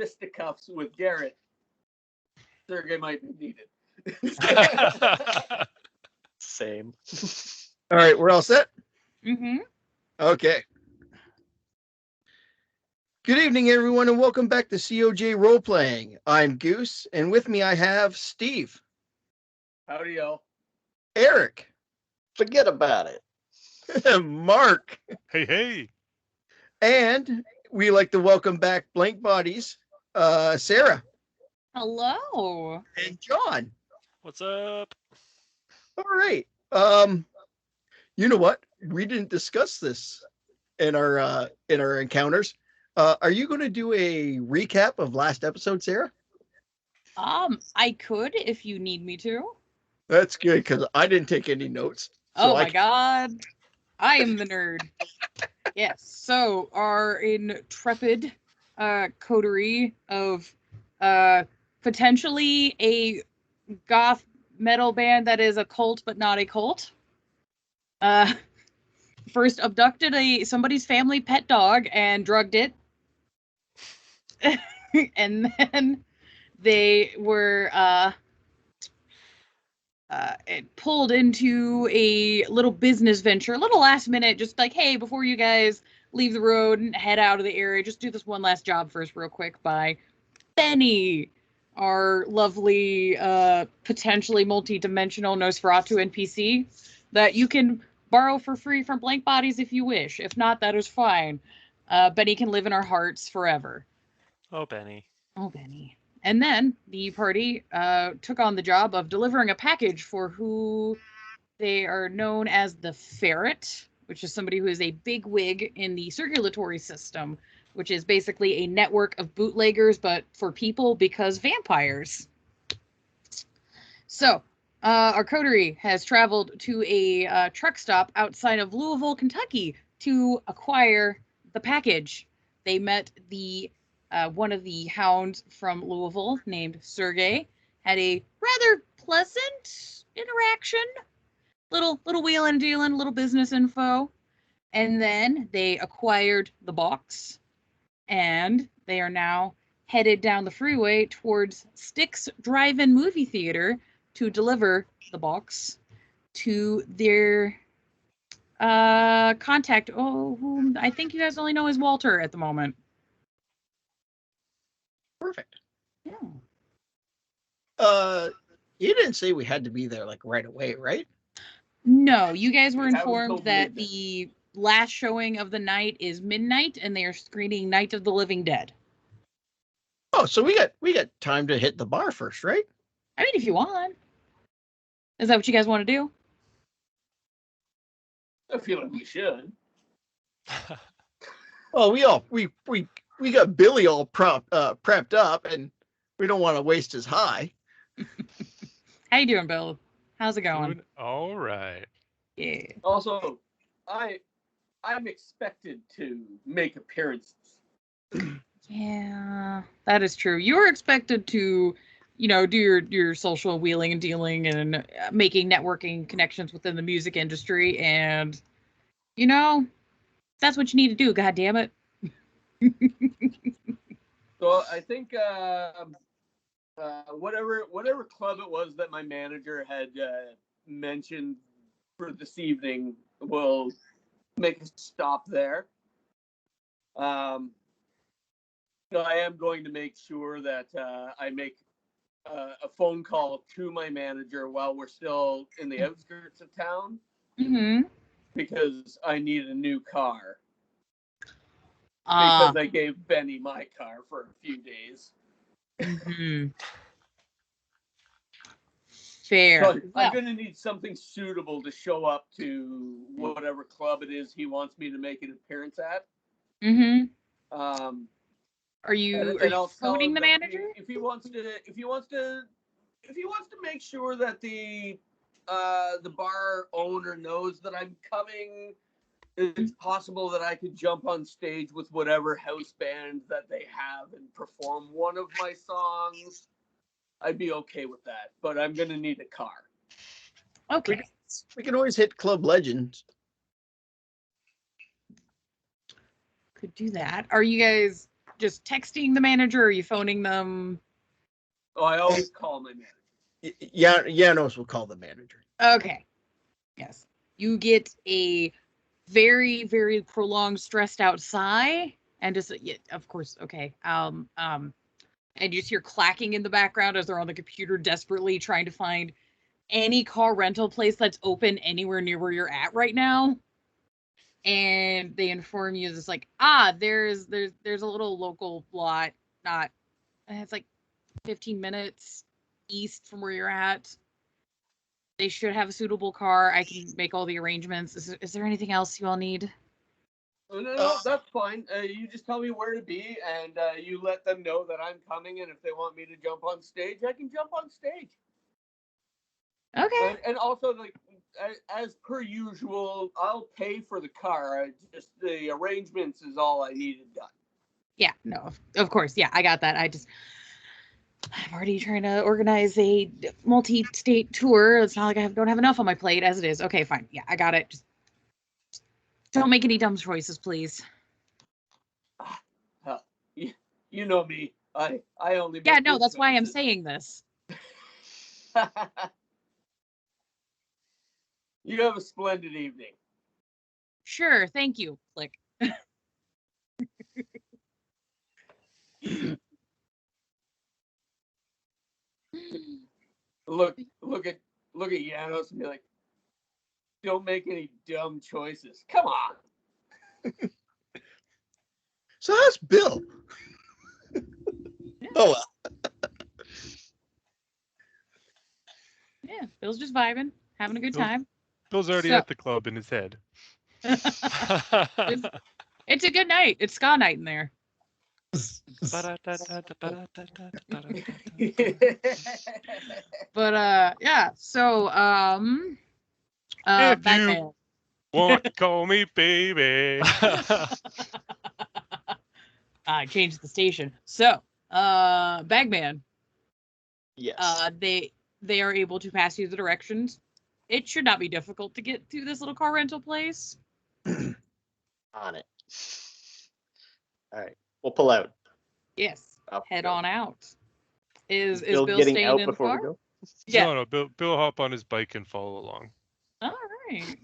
fisticuffs with Garrett, Sergey might be needed. Same. All right, we're all set? Mm-hmm. Okay. Good evening, everyone, and welcome back to CoJ Roleplaying. I'm Goose, and with me I have Steve. Howdy, y'all. Eric. Forget about it. Mark. Hey. And we like to welcome back Blank Bodies, Sarah. Hello. And John. What's up? All right. You know what? We didn't discuss this in our encounters. Are you going to do a recap of last episode, Sarah? I could if you need me to. That's good because I didn't take any notes. So my God, I am the nerd. Yes. So our intrepid coterie of potentially a goth metal band that is a cult but not a cult. First abducted somebody's family pet dog and drugged it. And then they were pulled into a little business venture, a little last minute, just like, hey, before you guys leave the road and head out of the area, just do this one last job first real quick by Benny, our lovely, potentially multi-dimensional Nosferatu NPC that you can borrow for free from Blank Bodies if you wish. If not, that is fine. Benny can live in our hearts forever. Oh, Benny. Oh, Benny. And then the party took on the job of delivering a package for who they are known as the Ferret, which is somebody who is a bigwig in the circulatory system, which is basically a network of bootleggers, but for people because vampires. So, our coterie has traveled to a truck stop outside of Louisville, Kentucky to acquire the package. They met the one of the hounds from Louisville named Sergey, had a rather pleasant interaction, little wheeling and dealing, little business info, and then they acquired the box, and they are now headed down the freeway towards Styx Drive-In Movie Theater to deliver the box to their contact, whom I think you guys only know as Walter at the moment. Perfect. Yeah. You didn't say we had to be there like right away, right? No, you guys were We haven't informed told that midnight. the last showing of the night is midnight, and they are screening Night of the Living Dead. Oh, so we got time to hit the bar first, right? I mean, if you want. Is that what you guys want to do? I feel like we should. Well, we got Billy all prepped up, and we don't want to waste his high. How you doing, Bill? How's it going? Doing all right. Yeah. Also, I'm expected to make appearances. Yeah, that is true. You were expected to, do your social wheeling and dealing and making networking connections within the music industry, and that's what you need to do. God damn it. So I think whatever club it was that my manager had mentioned for this evening, will make a stop there. I am going to make sure that I make a phone call to my manager while we're still in the outskirts of town, Mm-hmm. because I need a new car. Because I gave Benny my car for a few days. Mm-hmm. Fair. So I'm going to need something suitable to show up to whatever club it is he wants me to make an appearance at. Mm-hmm. Are you I'll phoning the manager? If he wants to make sure that the bar owner knows that I'm coming, it's possible that I could jump on stage with whatever house band that they have and perform one of my songs. I'd be okay with that, but I'm gonna need a car. Okay. We can always hit Club Legends. Could do that. Are you guys just texting the manager, or are you phoning them? Oh, I always call my manager. Yeah, Janos will call the manager. Okay. Yes. You get a very, very prolonged, stressed out sigh, and just yeah, of course, okay. And you just hear clacking in the background as they're on the computer, desperately trying to find any car rental place that's open anywhere near where you're at right now. And they inform you it's like, there's a little local lot, not, it's like 15 minutes east from where you're at. They should have a suitable car. I can make all the arrangements. Is there anything else you all need? No, that's fine. You just tell me where to be, and you let them know that I'm coming, and if they want me to jump on stage, I can jump on stage. Okay. And also, like, as per usual, I'll pay for the car. Just the arrangements is all I needed done. Yeah, no, of course. Yeah, I got that. I'm already trying to organize a multi-state tour. It's not like I don't have enough on my plate as it is. Okay, fine. Yeah, I got it. Just don't make any dumb choices, please. You know me. I only. Yeah, make no, good that's why I'm choices. saying this. You have a splendid evening. Sure, thank you. Click. Look at Janos and be like, don't make any dumb choices. Come on. So how's Bill? Oh well. Yeah, Bill's just vibing, having a good time. Bill's already So- at the club in his head. It's a good night. It's ska night in there. But yeah, so If Batman. you want to call me baby. I changed the station. So Bagman, Yes. they are able to pass you the directions. It should not be difficult to get to this little car rental place. On it. All right. We'll pull out. Yes, Up we head go. on out. Is Bill Bill getting staying out in the before car? we go? Yeah. No, Bill hop on his bike and follow along. All right.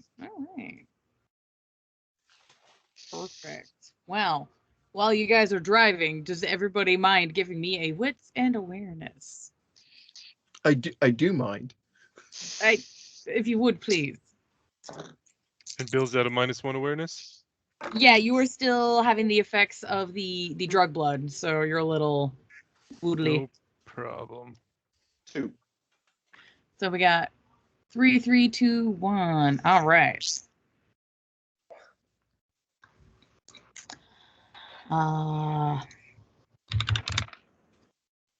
Perfect. Well, while you guys are driving, does everybody mind giving me a wits and awareness? I do mind. If you would, please. And Bill's at a -1 awareness. Yeah, you are still having the effects of the drug blood, so you're a little woodly. No problem. 2. So we got 3, 3, 2, 1. All right.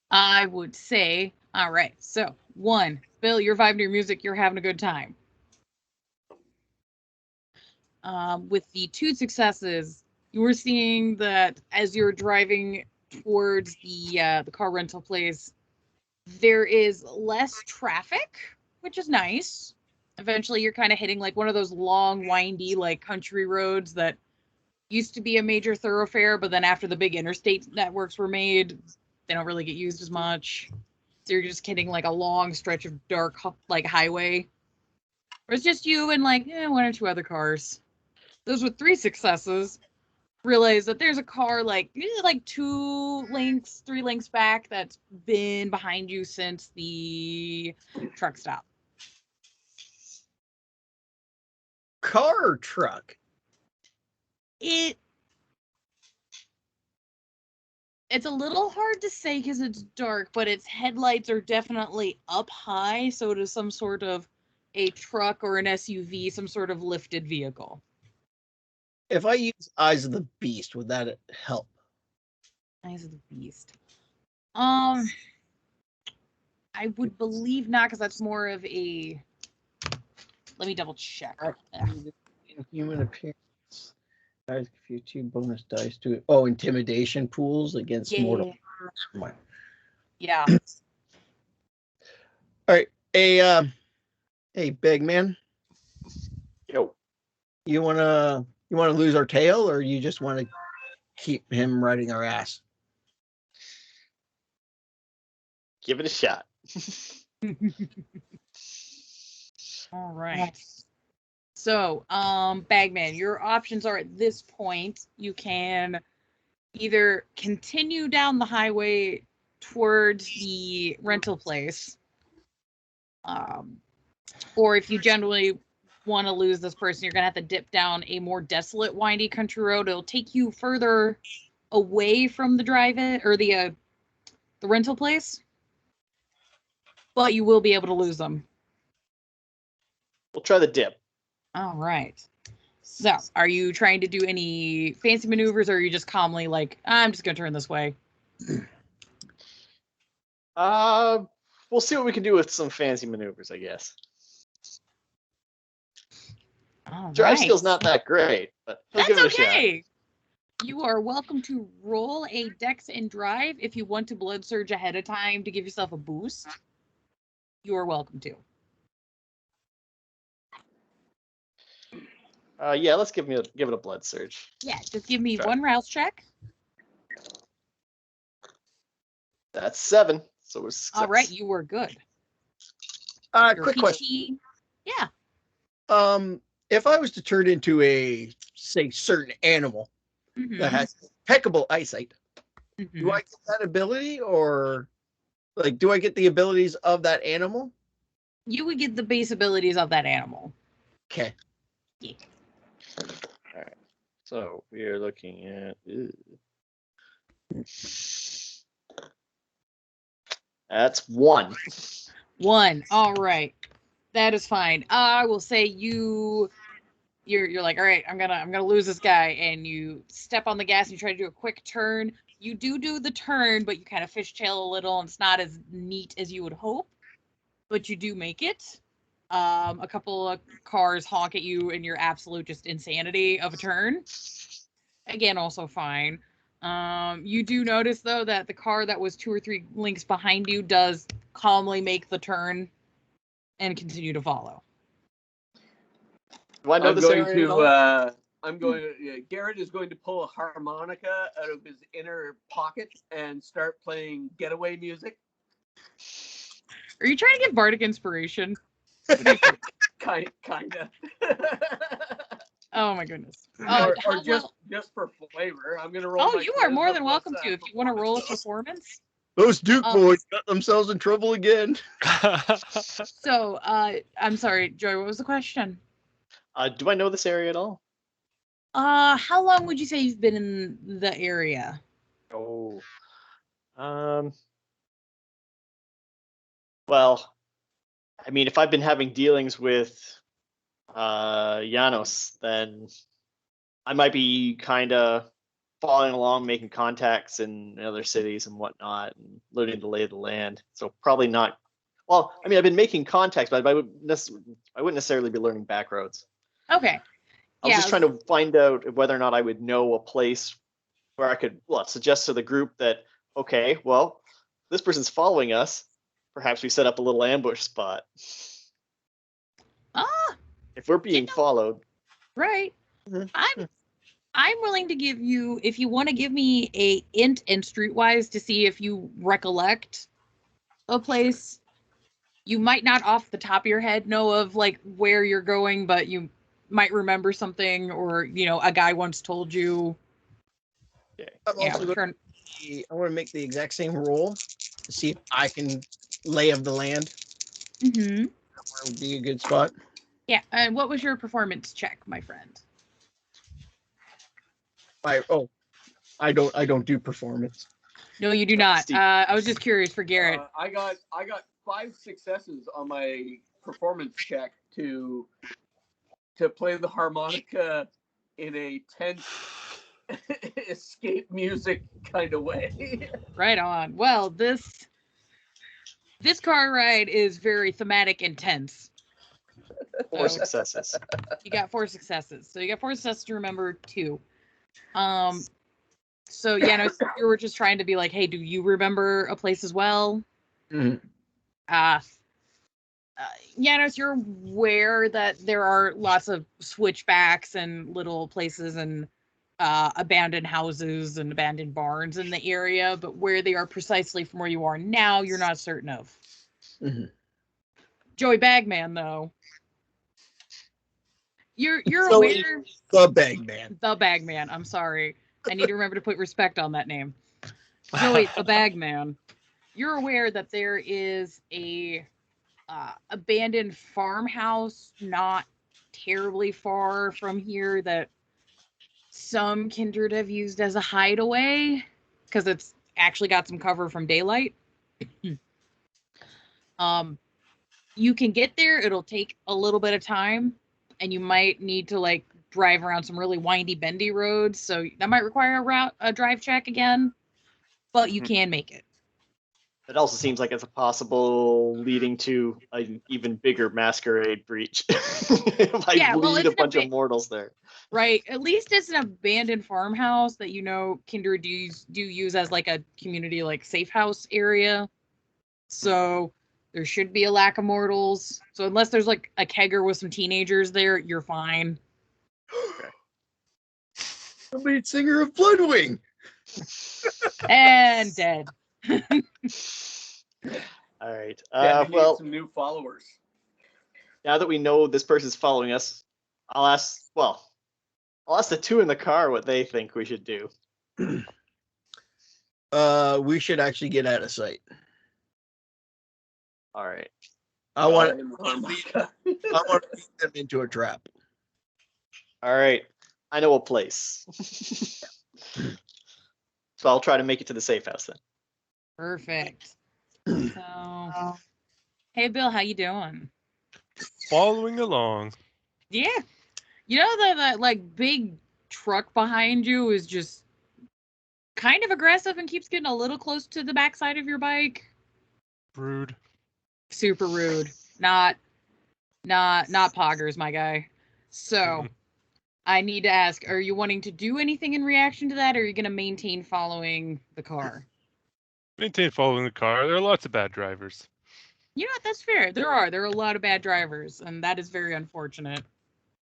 I would say, all right. So 1, Bill, you're vibing to your music. You're having a good time. With the 2 successes, you were seeing that as you're driving towards the car rental place, there is less traffic, which is nice. Eventually, you're kind of hitting like one of those long, windy, like country roads that used to be a major thoroughfare, but then after the big interstate networks were made, they don't really get used as much. So you're just hitting like a long stretch of dark, like highway. Or it's just you and like 1 or 2 other cars. Those were 3 successes. Realize that there's a car like 2 lengths, 3 lengths back that's been behind you since the truck stop. Car or truck? It's a little hard to say because it's dark, but its headlights are definitely up high, so it is some sort of a truck or an SUV, some sort of lifted vehicle. If I use Eyes of the Beast, would that help? Eyes of the Beast. I would believe not, because that's more of a. Let me double check. Human appearance. Dice a few 2 bonus dice to it. Oh, intimidation pools against mortal. Yeah. All right. Hey, big man. Yo. You wanna lose our tail, or you just want to keep him riding our ass? Give it a shot. All right. So, Bagman, your options are at this point, you can either continue down the highway towards the rental place, or if you generally want to lose this person, you're going to have to dip down a more desolate, windy country road. It'll take you further away from the drive-in or the rental place, but you will be able to lose them. We'll try the dip. All right. So, are you trying to do any fancy maneuvers, or are you just calmly like, I'm just going to turn this way? We'll see what we can do with some fancy maneuvers, I guess. All Drive right. skill's not that great, but we'll That's give it a okay. You are welcome to roll a dex and drive if you want to blood surge ahead of time to give yourself a boost. You are welcome to. shot. Yeah, let's give it a blood surge. Yeah, just give me Try. one rouse check. That's 7. So we're 6. All right, you were good. Your Quick PT question. Yeah. If I was to turn into a, say, certain animal Mhm, that has impeccable eyesight, mhm. do I get that ability, or like, do I get the abilities of that animal? You would get the base abilities of that animal. Okay. All right. So we are looking at. That's 1. 1. All right. That is fine. I will say you're like, all right, I'm gonna lose this guy, and you step on the gas and you try to do a quick turn. You do the turn, but you kind of fishtail a little, and it's not as neat as you would hope, but you do make it. A couple of cars honk at you in your absolute just insanity of a turn. Again, also fine. You do notice though that the car that was 2 or 3 links behind you does calmly make the turn and continue to follow. Do I know I'm this going area at all? to. Garrett is going to pull a harmonica out of his inner pocket and start playing getaway music. Are you trying to get bardic inspiration? Kinda. Oh my goodness. or how just for flavor. I'm gonna roll. Oh, my you are more charisma than plus, welcome to if you want to roll a performance. Those Duke Um, boys got themselves in trouble again. So, I'm sorry, Joy, what was the question? Do I know this area at all? How long would you say you've been in the area? Oh. Well, I mean, if I've been having dealings with Janos, then I might be kind of following along, making contacts in other cities and whatnot, and learning the lay of the land. So probably not. Well, I mean, I've been making contacts, but I wouldn't necessarily be learning back roads. Okay. I was just trying to find out whether or not I would know a place where I could suggest to the group that, okay, well, this person's following us. Perhaps we set up a little ambush spot. If we're being followed. Right. Mm-hmm. I'm willing to give you, if you want to give me a int and streetwise to see if you recollect a place. You might not off the top of your head know of like where you're going, but you might remember something, or a guy once told you. Okay. I'm also I want to make the exact same roll to see if I can lay of the land. Mm-hmm. Where would be a good spot? Yeah. And what was your performance check, my friend? I don't do performance. No, you do not. Steve. I was just curious for Garrett. I got 5 successes on my performance check to play the harmonica in a tense escape music kind of way. Right on. Well, this car ride is very thematic and tense. 4 successes. You got 4 successes. So you got 4 successes to remember 2. So yeah, you were just trying to be like, hey, do you remember a place as well? Mm-hmm. You're aware that there are lots of switchbacks and little places and abandoned houses and abandoned barns in the area, but where they are precisely from where you are now, you're not certain of. Mm-hmm. Joey Bagman, though, you're So aware. the Bagman. The Bagman. I'm sorry. I need to remember to put respect on that name. Joey the Bagman. You're aware that there is a abandoned farmhouse not terribly far from here that some kindred have used as a hideaway because it's actually got some cover from daylight. You can get there. It'll take a little bit of time, and you might need to like drive around some really windy, bendy roads. So that might require a drive check again, but you can make it. It also seems like it's a possible leading to an even bigger masquerade breach. If I lead a bunch of mortals there. Right. At least it's an abandoned farmhouse that kindred do use as like a community like safe house area. So there should be a lack of mortals. So unless there's like a kegger with some teenagers there, you're fine. Okay. The lead singer of Bloodwing. And dead. All right. Yeah, we need well, some new followers. now that we know this person's following us, I'll ask the two in the car what they think we should do. We should actually get out of sight. All right. I want Oh my to God. lead them into a trap. All right. I know a place. So I'll try to make it to the safe house then. Perfect. So, hey Bill, how you doing? Following along. Yeah. You know that like big truck behind you is just kind of aggressive and keeps getting a little close to the backside of your bike? Rude. Super rude. Not poggers, my guy. So, I need to ask, are you wanting to do anything in reaction to that, or are you going to maintain following the car? Maintain following the car. There are lots of bad drivers. You know what? That's fair. There are a lot of bad drivers, and that is very unfortunate.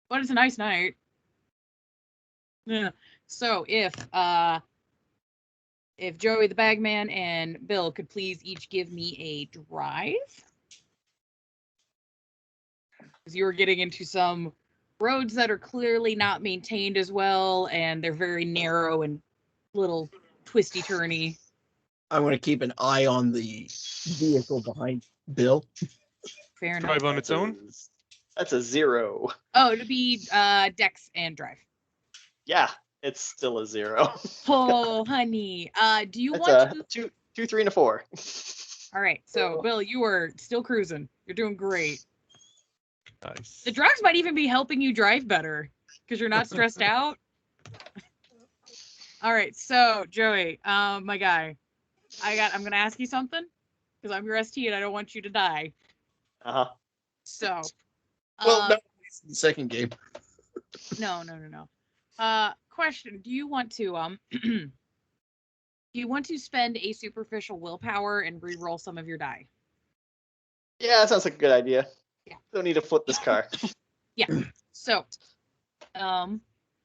But it's a nice night. Yeah. So if Joey the Bagman and Bill could please each give me a drive, because you were getting into some roads that are clearly not maintained as well, and they're very narrow and little twisty turny. I want to keep an eye on the vehicle behind Bill. Fair enough. Drive on its own. That's a 0. Oh, it'd be Dex and Drive. Yeah, it's still a 0. Oh, honey. Do you That's want a to? 2, 3, and a 4. All right. So, Bill, you are still cruising. You're doing great. Nice. The drugs might even be helping you drive better because you're not stressed out. All right. So, Joey, my guy, I'm gonna ask you something because I'm your ST and I don't want you to die. Uh-huh. So, Well, no, it's the second game. no. Question: do you want to do you want to spend a superficial willpower and re-roll some of your die? Yeah, that sounds like a good idea. Yeah. Don't need to flip this car. Yeah. So,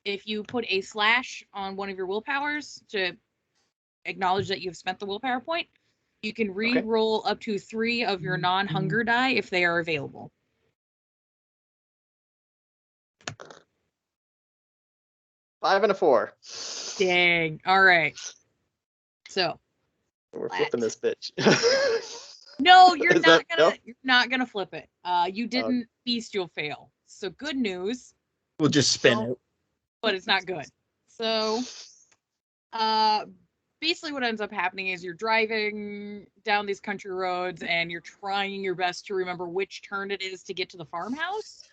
if you put a slash on one of your willpowers to acknowledge that you've spent the willpower point, you can re-roll up to 3 of your non-hunger die if they are available. Five and a 4. Dang. All right. So We're flipping this bitch. no, you're Is not that- gonna no? you're not gonna flip it. You didn't feast, you'll fail. So good news, We'll just spin out. but it's not good. So basically what ends up happening is you're driving down these country roads and you're trying your best to remember which turn it is to get to the farmhouse.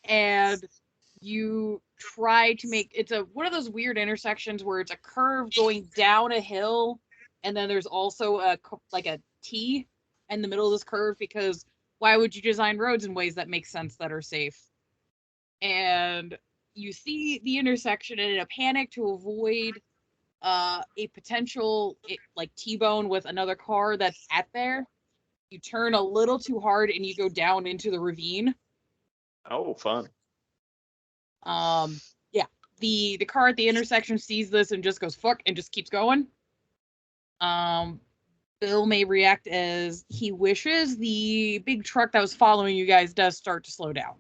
And you try to make it's one of those weird intersections where it's a curve going down a hill, and then there's also a T in the middle of this curve, because why would you design roads in ways that make sense, that are safe? And you see the intersection, and in a panic to avoid a potential T-bone with another car that's at there, you turn a little too hard and you go down into the ravine. Oh, fun. Yeah, the car at the intersection sees this and just goes fuck and just keeps going. Bill may react as he wishes. The big truck that was following you guys does start to slow down.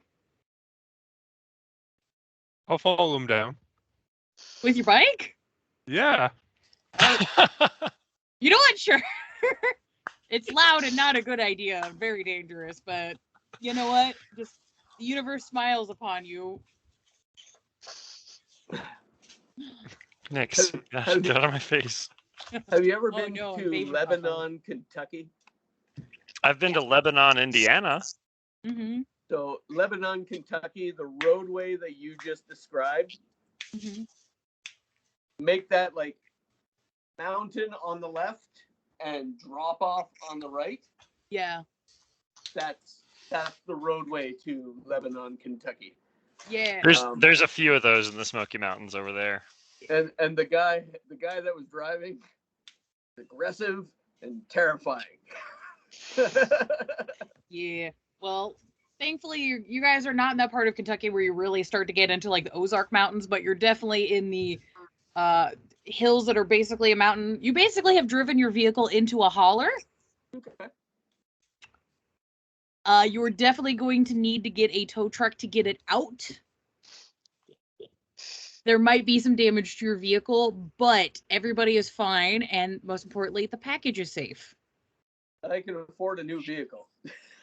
I'll follow him down. With your bike? Yeah. You know what? Sure. It's loud and not a good idea. Very dangerous, but you know what? Just the universe smiles upon you. Next. Get out of my face. Have you ever Oh, been no, to invasion Lebanon, Kentucky? I've been to Lebanon, Indiana. Mm-hmm. So Lebanon, Kentucky, the roadway that you just described, Mm-hmm. make that like mountain on the left and drop off on the right. Yeah. That's the roadway to Lebanon, Kentucky. Yeah. There's a few of those in the Smoky Mountains over there. And the guy that was driving, aggressive and terrifying. Yeah. Well, thankfully, you guys are not in that part of Kentucky where you really start to get into like the Ozark Mountains, but you're definitely in the hills that are basically a mountain. You basically have driven your vehicle into a holler. Okay. You're definitely going to need to get a tow truck to get it out. There might be some damage to your vehicle, but everybody is fine, and most importantly, the package is safe. I can afford a new vehicle.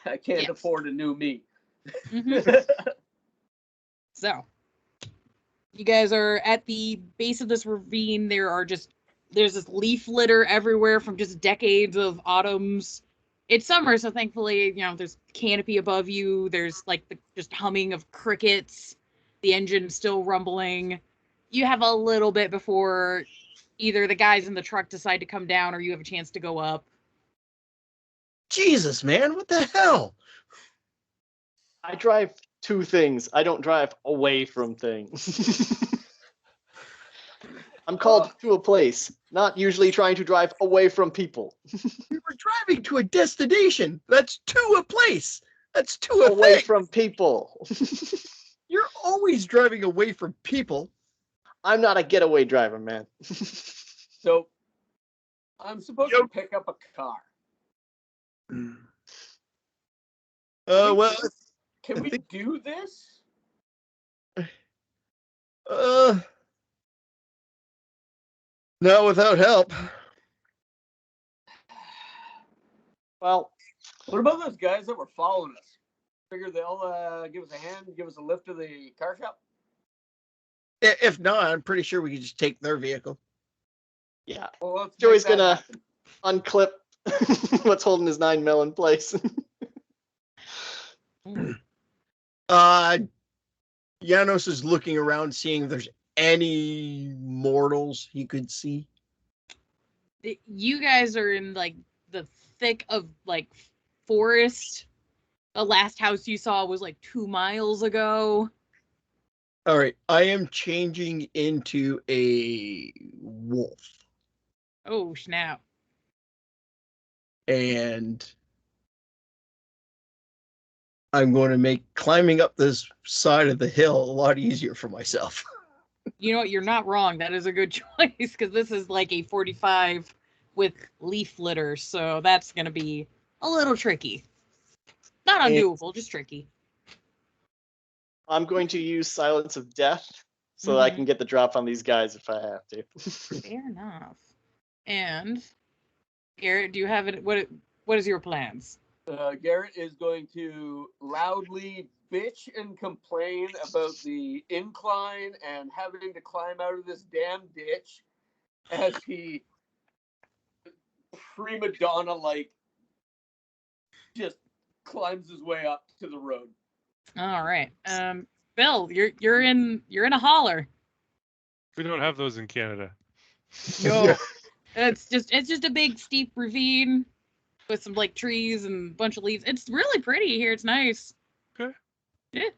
I can't Yes. afford a new me. Mhm. So, you guys are at the base of this ravine. There's this leaf litter everywhere from just decades of autumns. It's summer, so thankfully, there's canopy above you. There's like the just humming of crickets. The engine still rumbling. You have a little bit before either the guys in the truck decide to come down or you have a chance to go up. Jesus, man, what the hell? I drive to things. I don't drive away from things. I'm called to a place, not usually trying to drive away from people. We were driving to a destination. That's to a place. That's to a Away thing. from people. You're always driving away from people. I'm not a getaway driver, man. So I'm supposed to pick up a car. Well, Can I we think- do this? not without help. Well, What about those guys that were following us? Figure they'll give us a hand, give us a lift to the car shop. If not, I'm pretty sure we could just take their vehicle. yeah. Well, let's Joey's make that gonna happen. unclip what's holding his 9mm in place. Janos is looking around, seeing if there's any mortals he could see. You guys are in like the thick of like forest. The last house you saw was like 2 miles ago. All right, I am changing into a wolf, Oh, snap. and I'm going to make climbing up this side of the hill a lot easier for myself. You know what? You're not wrong. That is a good choice because this is like a 45 with leaf litter. So that's going to be a little tricky. Not undoable, just tricky. I'm going to use Silence of Death so that I can get the drop on these guys if I have to. Fair enough. And Garrett, do you have it? What is your plans? Garrett is going to loudly bitch and complain about the incline and having to climb out of this damn ditch as he prima donna like just climbs his way up to the road. All right. Bill, you're in a holler. We don't have those in Canada. No. It's just a big steep ravine with some like trees and a bunch of leaves. It's really pretty here. It's nice. Okay. Yeah.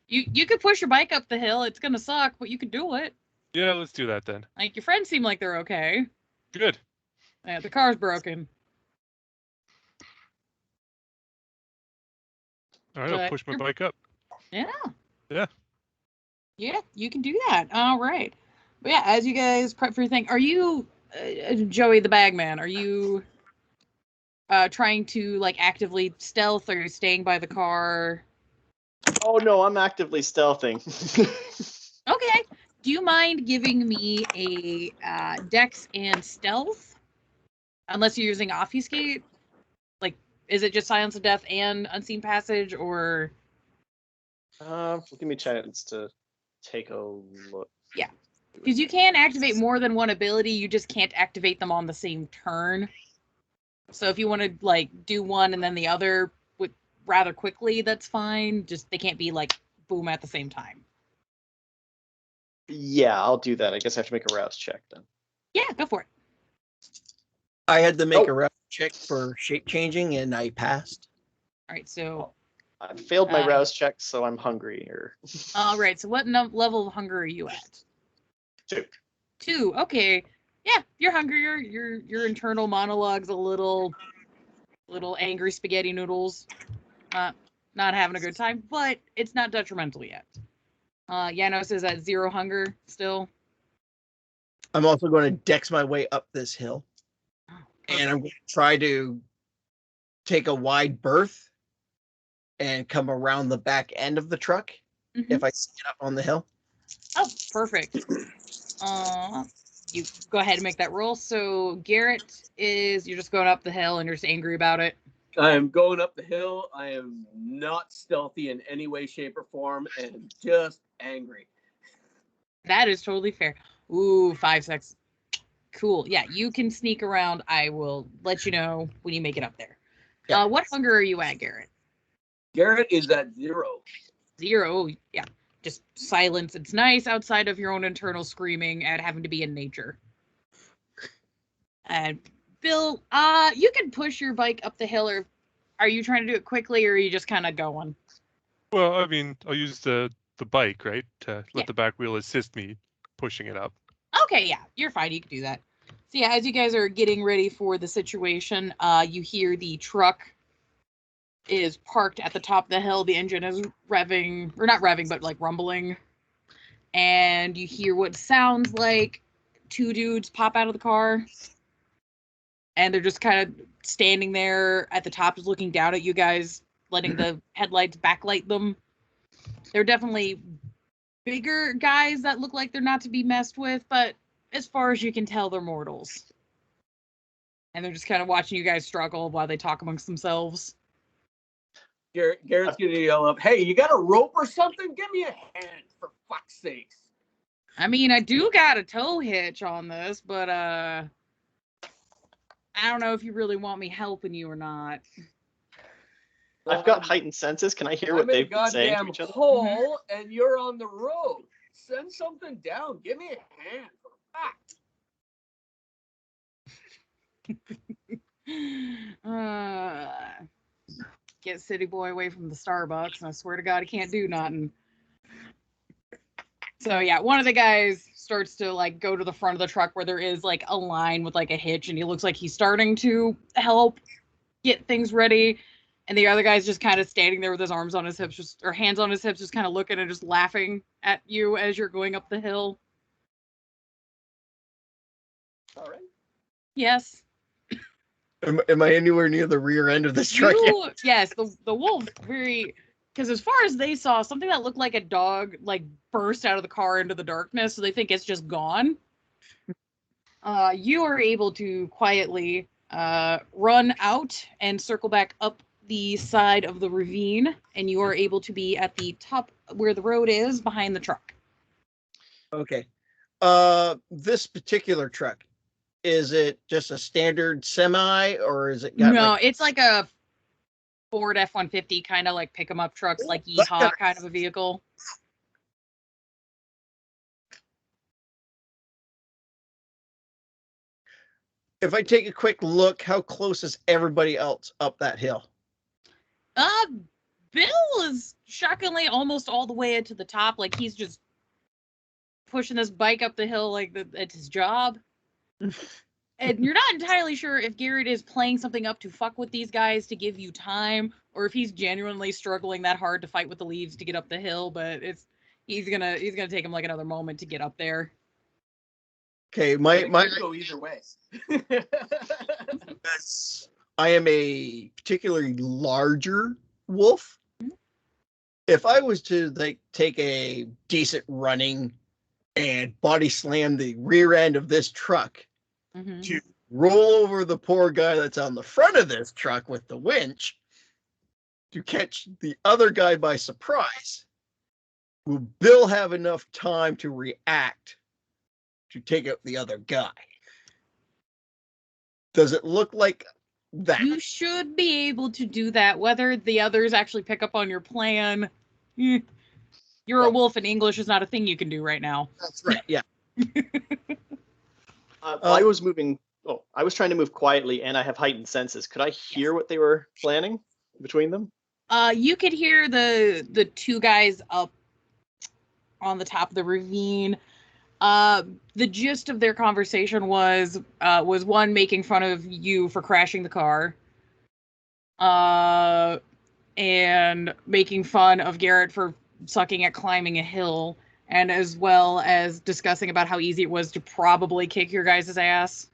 You could push your bike up the hill. It's gonna suck, but you could do it. Yeah, let's do that then. Like your friends seem like they're okay. Good. Yeah, the car's broken. All right, I'll But push my you're- bike up. Yeah. Yeah. Yeah, you can do that. All right. But yeah, as you guys prep for your thing, are you, Joey the Bagman, are you trying to like actively stealth, or you're staying by the car? Oh no, I'm actively stealthing. Okay. Do you mind giving me a dex and stealth? Unless you're using obfuscate? Like, is it just silence of death and unseen passage, or? Give me a chance to take a look. Yeah. Because you can activate more than one ability, you just can't activate them on the same turn. So if you want to like do one and then the other rather quickly, that's fine. Just they can't be like boom at the same time. Yeah, I'll do that. I guess I have to make a rouse check then. Yeah, go for it. I had to make Oh. a rough check for shape changing, and I passed. All right, so I failed my rouse check, so I'm hungry. all right, so what level of hunger are you at? 2. 2. Okay. Yeah, you're hungry. Your internal monologue's a little angry spaghetti noodles. Not having a good time, but it's not detrimental yet. Janos is at 0 hunger still. I'm also going to dex my way up this hill, and I'm going to try to take a wide berth and come around the back end of the truck if I see it up on the hill. Oh, perfect. You go ahead and make that roll. So Garrett you're just going up the hill and you're just angry about it. I am going up the hill. I am not stealthy in any way, shape, or form, and just angry. That is totally fair. Ooh, 5 seconds. Cool. Yeah, you can sneak around. I will let you know when you make it up there. Yeah. What hunger are you at, Garrett? Garrett is at 0. 0. Yeah. Just silence. It's nice outside of your own internal screaming at having to be in nature. And Bill, you can push your bike up the hill, or are you trying to do it quickly, or are you just kind of going? Well, I mean, I'll use the bike, right, to let the back wheel assist me pushing it up. Okay, yeah, you're fine. You can do that. So yeah, as you guys are getting ready for the situation, you hear the truck is parked at the top of the hill. The engine is revving, or not revving, but like rumbling. And you hear what sounds like 2 dudes pop out of the car. And they're just kind of standing there at the top, just looking down at you guys, letting the headlights backlight them. They're definitely bigger guys that look like they're not to be messed with, but as far as you can tell, they're mortals. And they're just kind of watching you guys struggle while they talk amongst themselves. Garrett's gonna yell up, "Hey, you got a rope or something? Give me a hand, for fuck's sakes!" I mean, I do got a tow hitch on this, but I don't know if you really want me helping you or not. I've got heightened senses. Can I hear what they've been saying to each other? Hole, and you're on the road. Send something down. Give me a hand, for fuck. Get City Boy away from the Starbucks, and I swear to God, he can't do nothing. So yeah, one of the guys starts to like go to the front of the truck where there is like a line with like a hitch, and he looks like he's starting to help get things ready. And the other guy's just kind of standing there with his arms on his hips, or hands on his hips, just kind of looking and just laughing at you as you're going up the hill. All right. Yes. Am I anywhere near the rear end of this truck? Yes, the wolf because as far as they saw, something that looked like a dog like burst out of the car into the darkness, so they think it's just gone. You are able to quietly run out and circle back up the side of the ravine, and you are able to be at the top where the road is behind the truck. Okay. This particular truck, is it just a standard semi, or is it got No, it's like a Ford F-150 kind of like pick 'em up trucks, like Yeehaw kind of a vehicle. If I take a quick look, how close is everybody else up that hill? Bill is shockingly almost all the way to the top. Like he's just pushing this bike up the hill like it's his job. And you're not entirely sure if Garrett is playing something up to fuck with these guys to give you time, or if he's genuinely struggling that hard to fight with the leaves to get up the hill. But He's gonna take him like another moment to get up there. Okay, It my could go either way. I am a particularly larger wolf. If I was to like take a decent running and body slam the rear end of this truck Mm-hmm. to roll over the poor guy that's on the front of this truck with the winch to catch the other guy by surprise, will Bill have enough time to react to take out the other guy? Does it look like that? You should be able to do that. Whether the others actually pick up on your plan, you're a wolf, and English is not a thing you can do right now. That's right. Yeah. I was moving. Oh, I was trying to move quietly, and I have heightened senses. Could I hear what they were planning between them? You could hear the two guys up on the top of the ravine. The gist of their conversation was one making fun of you for crashing the car, and making fun of Garrett for sucking at climbing a hill, and as well as discussing about how easy it was to probably kick your guys' ass.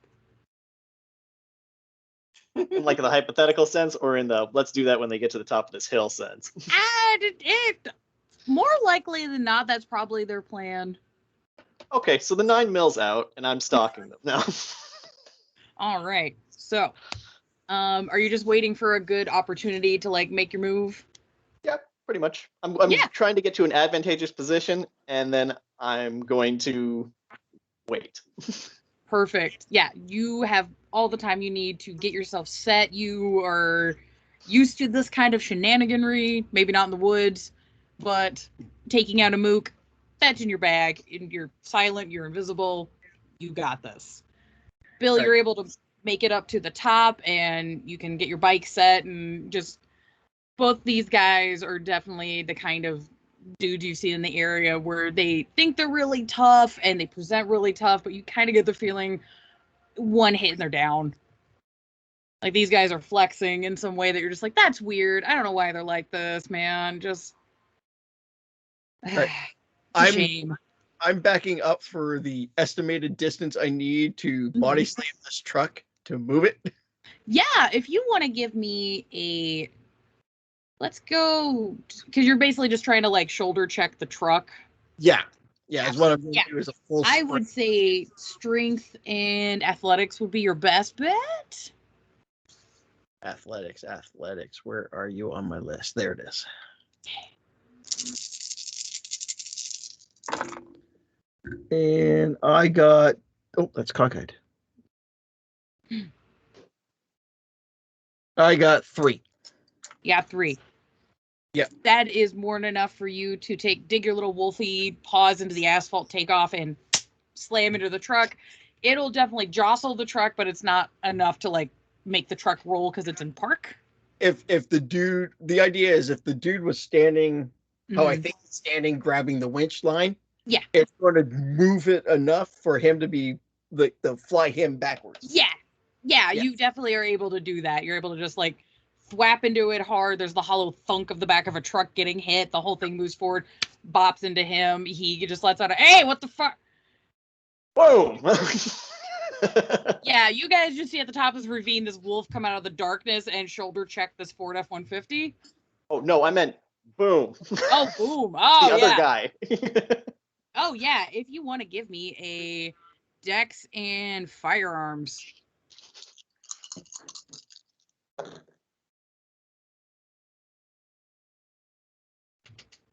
In like the hypothetical sense, or in the let's do that when they get to the top of this hill sense? More likely than not, that's probably their plan. Okay, so the 9mm out, and I'm stalking them now. All right. So, are you just waiting for a good opportunity to like make your move? Yeah, pretty much. I'm Yeah. trying to get to an advantageous position, and then I'm going to wait. Perfect. Yeah, you have all the time you need to get yourself set. You are used to this kind of shenaniganry, maybe not in the woods, but taking out a mook, that's in your bag. And you're silent, you're invisible. You got this. Bill, Right. You're able to make it up to the top, and you can get your bike set, and just both these guys are definitely the kind of dudes you see in the area where they think they're really tough and they present really tough, but you kind of get the feeling one hit and they're down. Like these guys are flexing in some way that you're just like, that's weird. I don't know why they're like this, man. Just Right. it's a shame. I'm backing up for the estimated distance I need to body slam this truck to move it. Yeah, if you want to give me a, let's go, because you're basically just trying to like shoulder check the truck. Yeah. Yeah, is what I'm going to Yeah. do is a full I sprint. would say strength and athletics would be your best bet. Athletics. Where are you on my list? There it is. And I got, oh, that's cockeyed. I got 3. Yeah, 3. Yeah. That is more than enough for you to dig your little wolfy paws into the asphalt, take off, and slam into the truck. It'll definitely jostle the truck, but it's not enough to like make the truck roll because it's in park. If the dude, the idea is if the dude was standing, how I think he's standing, grabbing the winch line, Yeah. it's going to move it enough for him to be the fly him backwards. Yeah. Yeah. You definitely are able to do that. You're able to just like thwap into it hard. There's the hollow thunk of the back of a truck getting hit. The whole thing moves forward, bops into him. He just lets out a, hey, what the fuck? Boom! Yeah, you guys just see at the top of this ravine this wolf come out of the darkness and shoulder check this Ford F-150. Oh, no, I meant boom. Oh, boom. Oh, the yeah. other guy. Oh, yeah. If you want to give me a dex and firearms.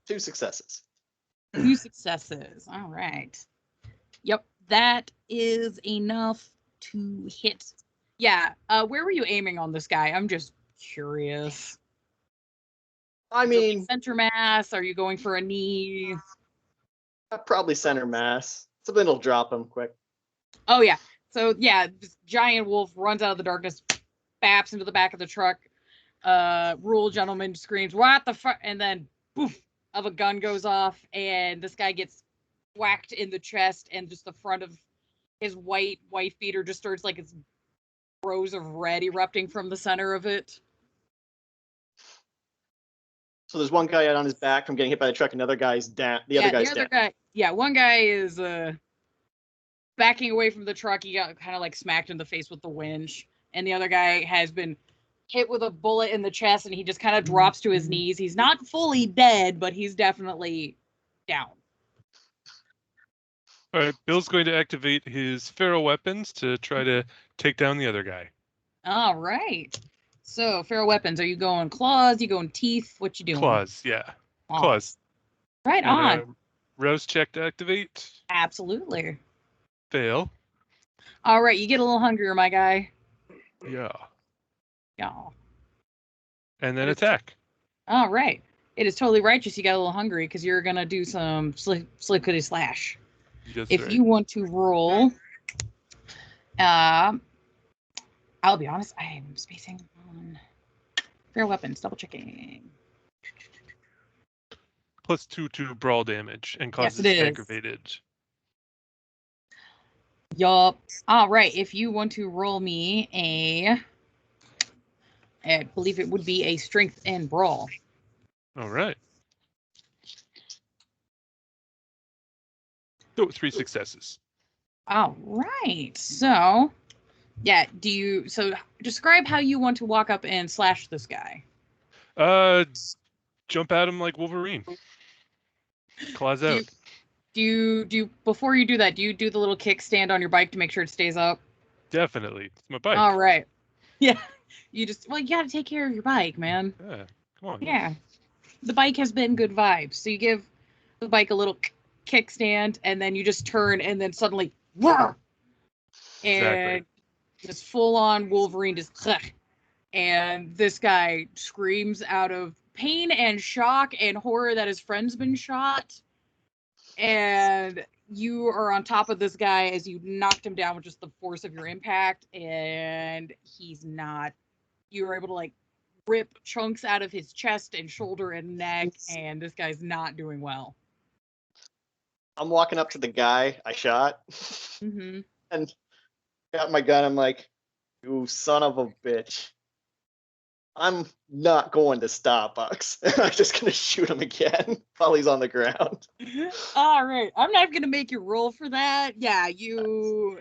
2 successes. 2 successes. All right. Yep, that is enough to hit. Yeah, where were you aiming on this guy? I'm just curious. I mean, Center mass? Are you going for a knee? probably center mass. Something will drop him quick. Oh, yeah. So, yeah, this giant wolf runs out of the darkness, baps into the back of the truck. Rule gentleman screams, what the fuck? And then, poof, of a gun goes off, and this guy gets whacked in the chest, and just the front of his white beater just starts like it's rows of red erupting from the center of it. So there's one guy out on his back from getting hit by the truck. Another guy's down. The other guy's down. guy. Yeah, one guy is backing away from the truck. He got kind of like smacked in the face with the winch, and the other guy has been hit with a bullet in the chest, and he just kind of drops to his knees. He's not fully dead, but he's definitely down. All right, Bill's going to activate his feral weapons to try to take down the other guy. All right. So, feral weapons. Are you going claws? You going teeth? What you doing? Claws, yeah. Aw, Claws. right And, on. rouse check to activate. Absolutely. Fail. All right, you get a little hungrier, my guy. Yeah. Yeah. And then attack. All right. It is totally righteous. You got a little hungry because you're gonna do some slickety slash. That's If right. you want to roll, I'll be honest. I am spacing on feral weapons. Double checking. +2 to brawl damage and Yes, causes it is. aggravated. Yup. All right. If you want to roll me I believe it would be a strength and brawl. All right. Oh, 3 successes. All right. So, yeah. So describe how you want to walk up and slash this guy. Jump at him like Wolverine. Claws Do out. you, before you do that, do you do the little kickstand on your bike to make sure it stays up? Definitely. It's my bike. All right. Yeah. You gotta take care of your bike, man. Yeah. Come on. Yeah. The bike has been good vibes. So you give the bike a little kickstand, and then you just turn, and then suddenly, and Exactly. just full on Wolverine just, and this guy screams out of pain and shock and horror that his friend's been shot. And you are on top of this guy as you knocked him down with just the force of your impact, and he's not. You were able to like rip chunks out of his chest and shoulder and neck, and this guy's not doing well. I'm walking up to the guy I shot Mm-hmm. and got my gun. I'm like, you son of a bitch. I'm not going to Starbucks. I'm just going to shoot him again while he's on the ground. All right. I'm not going to make you roll for that. Yeah, you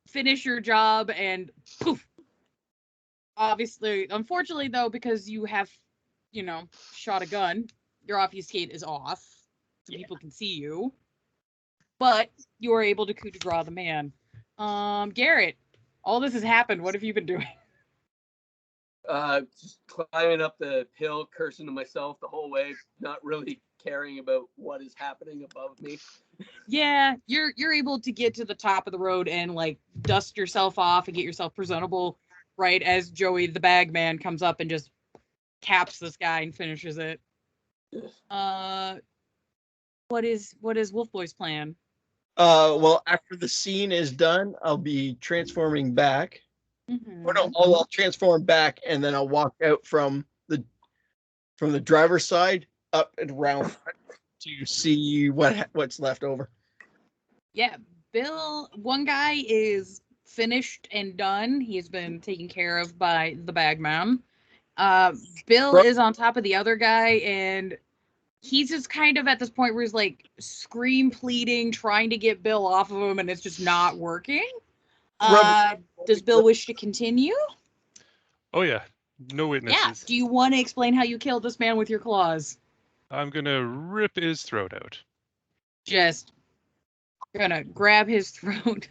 finish your job and poof. Obviously, unfortunately, though, because you have, shot a gun, your obfuscate is off. So people can see you. But you are able to coup de grace the man. Garrett, all this has happened. What have you been doing? Just climbing up the hill, cursing to myself the whole way, not really caring about what is happening above me. Yeah, you're able to get to the top of the road and like dust yourself off and get yourself presentable, right as Joey the bag man comes up and just caps this guy and finishes it. What is Wolf Boy's plan? Well, after the scene is done, I'll be transforming back. Mm-hmm. Or no, I'll transform back, and then I'll walk out from the driver's side up and around to see what's left over. Yeah, Bill. One guy is finished and done. He has been taken care of by the bag man. Bill is on top of the other guy, and he's just kind of at this point where he's like scream pleading, trying to get Bill off of him, and it's just not working. Does Bill wish to continue? Oh, yeah. No witnesses. Yeah. Do you want to explain how you killed this man with your claws? I'm going to rip his throat out. Just gonna grab his throat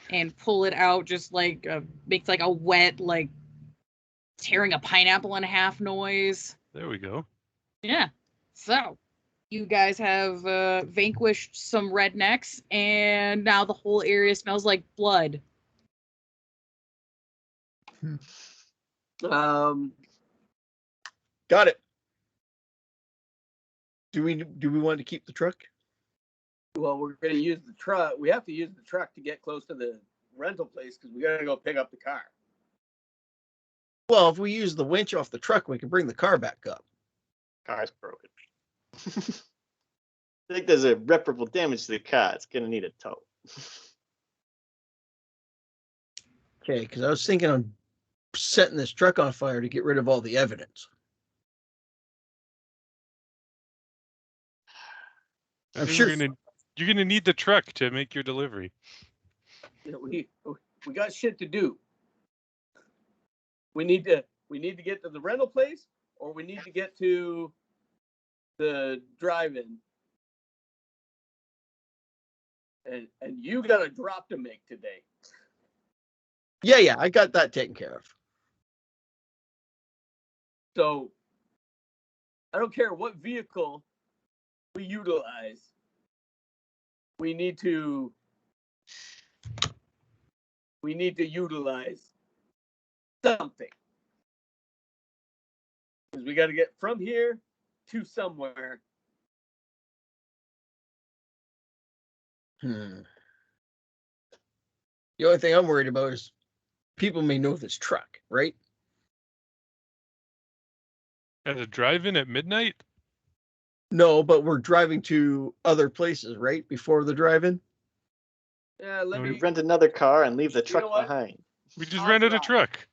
and pull it out, just like makes like a wet, like tearing a pineapple in half noise. There we go. Yeah. So you guys have vanquished some rednecks, and now the whole area smells like blood. Um, Got it. Do we want to keep the truck? well, we're going to use the truck. We have to use the truck to get close to the rental place because we got to go pick up the car. Well, if we use the winch off the truck, we can bring the car back up. Car's broken. I think there's irreparable damage to the car. It's going to need a tow. Okay, because I was thinking on setting this truck on fire to get rid of all the evidence. I'm sure. You're gonna need the truck to make your delivery. We got shit to do. We need to get to the rental place, or we need to get to the drive-in. And you got a drop to make today. Yeah, I got that taken care of. So I don't care what vehicle we utilize. We need to utilize something. Because we got to get from here to somewhere. The only thing I'm worried about is people may know this truck, right? At a drive-in at midnight? No, but we're driving to other places, right? Before the drive-in? Yeah, let We me Rent another car and leave the You truck know what? behind. We just I'll rented a drive. truck.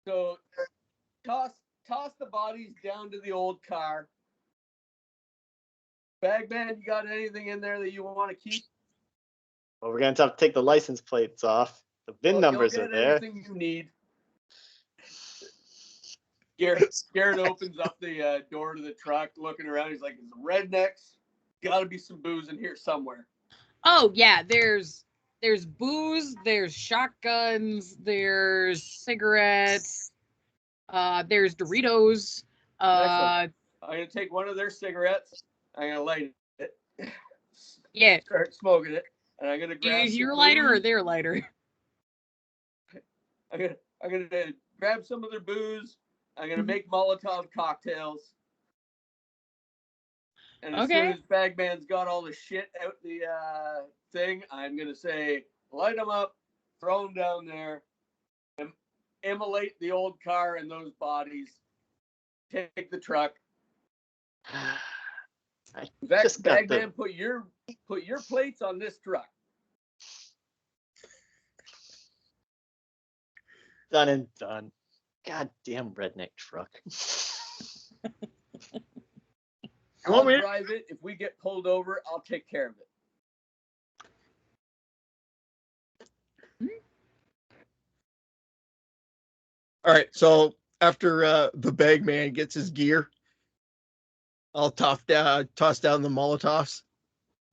So toss the bodies down to the old car. Bagman, you got anything in there that you want to keep? Well, we're gonna have to take the license plates off. The VIN Well, numbers you'll are get there. everything you need. Garrett opens up the door to the truck, looking around. He's like, "It's rednecks. Got to be some booze in here somewhere." Oh yeah, there's booze, there's shotguns, there's cigarettes, there's Doritos. Excellent. I'm gonna take one of their cigarettes. I'm gonna light it. Yeah. Start smoking it, and I'm gonna Do you grab use some your lighter or booze. their lighter? I'm gonna grab some of their booze. I'm gonna Mhm. make Molotov cocktails. And as Okay. soon as Bagman's got all the shit out the thing, I'm gonna say, light them up, throw them down there, and immolate the old car and those bodies. Take the truck. I Back, just got Bagman, put your plates on this truck. done and done. Goddamn redneck truck. I'll drive it. If we get pulled over, I'll take care of it. All right, so after the bag man gets his gear, I'll toss down the Molotovs.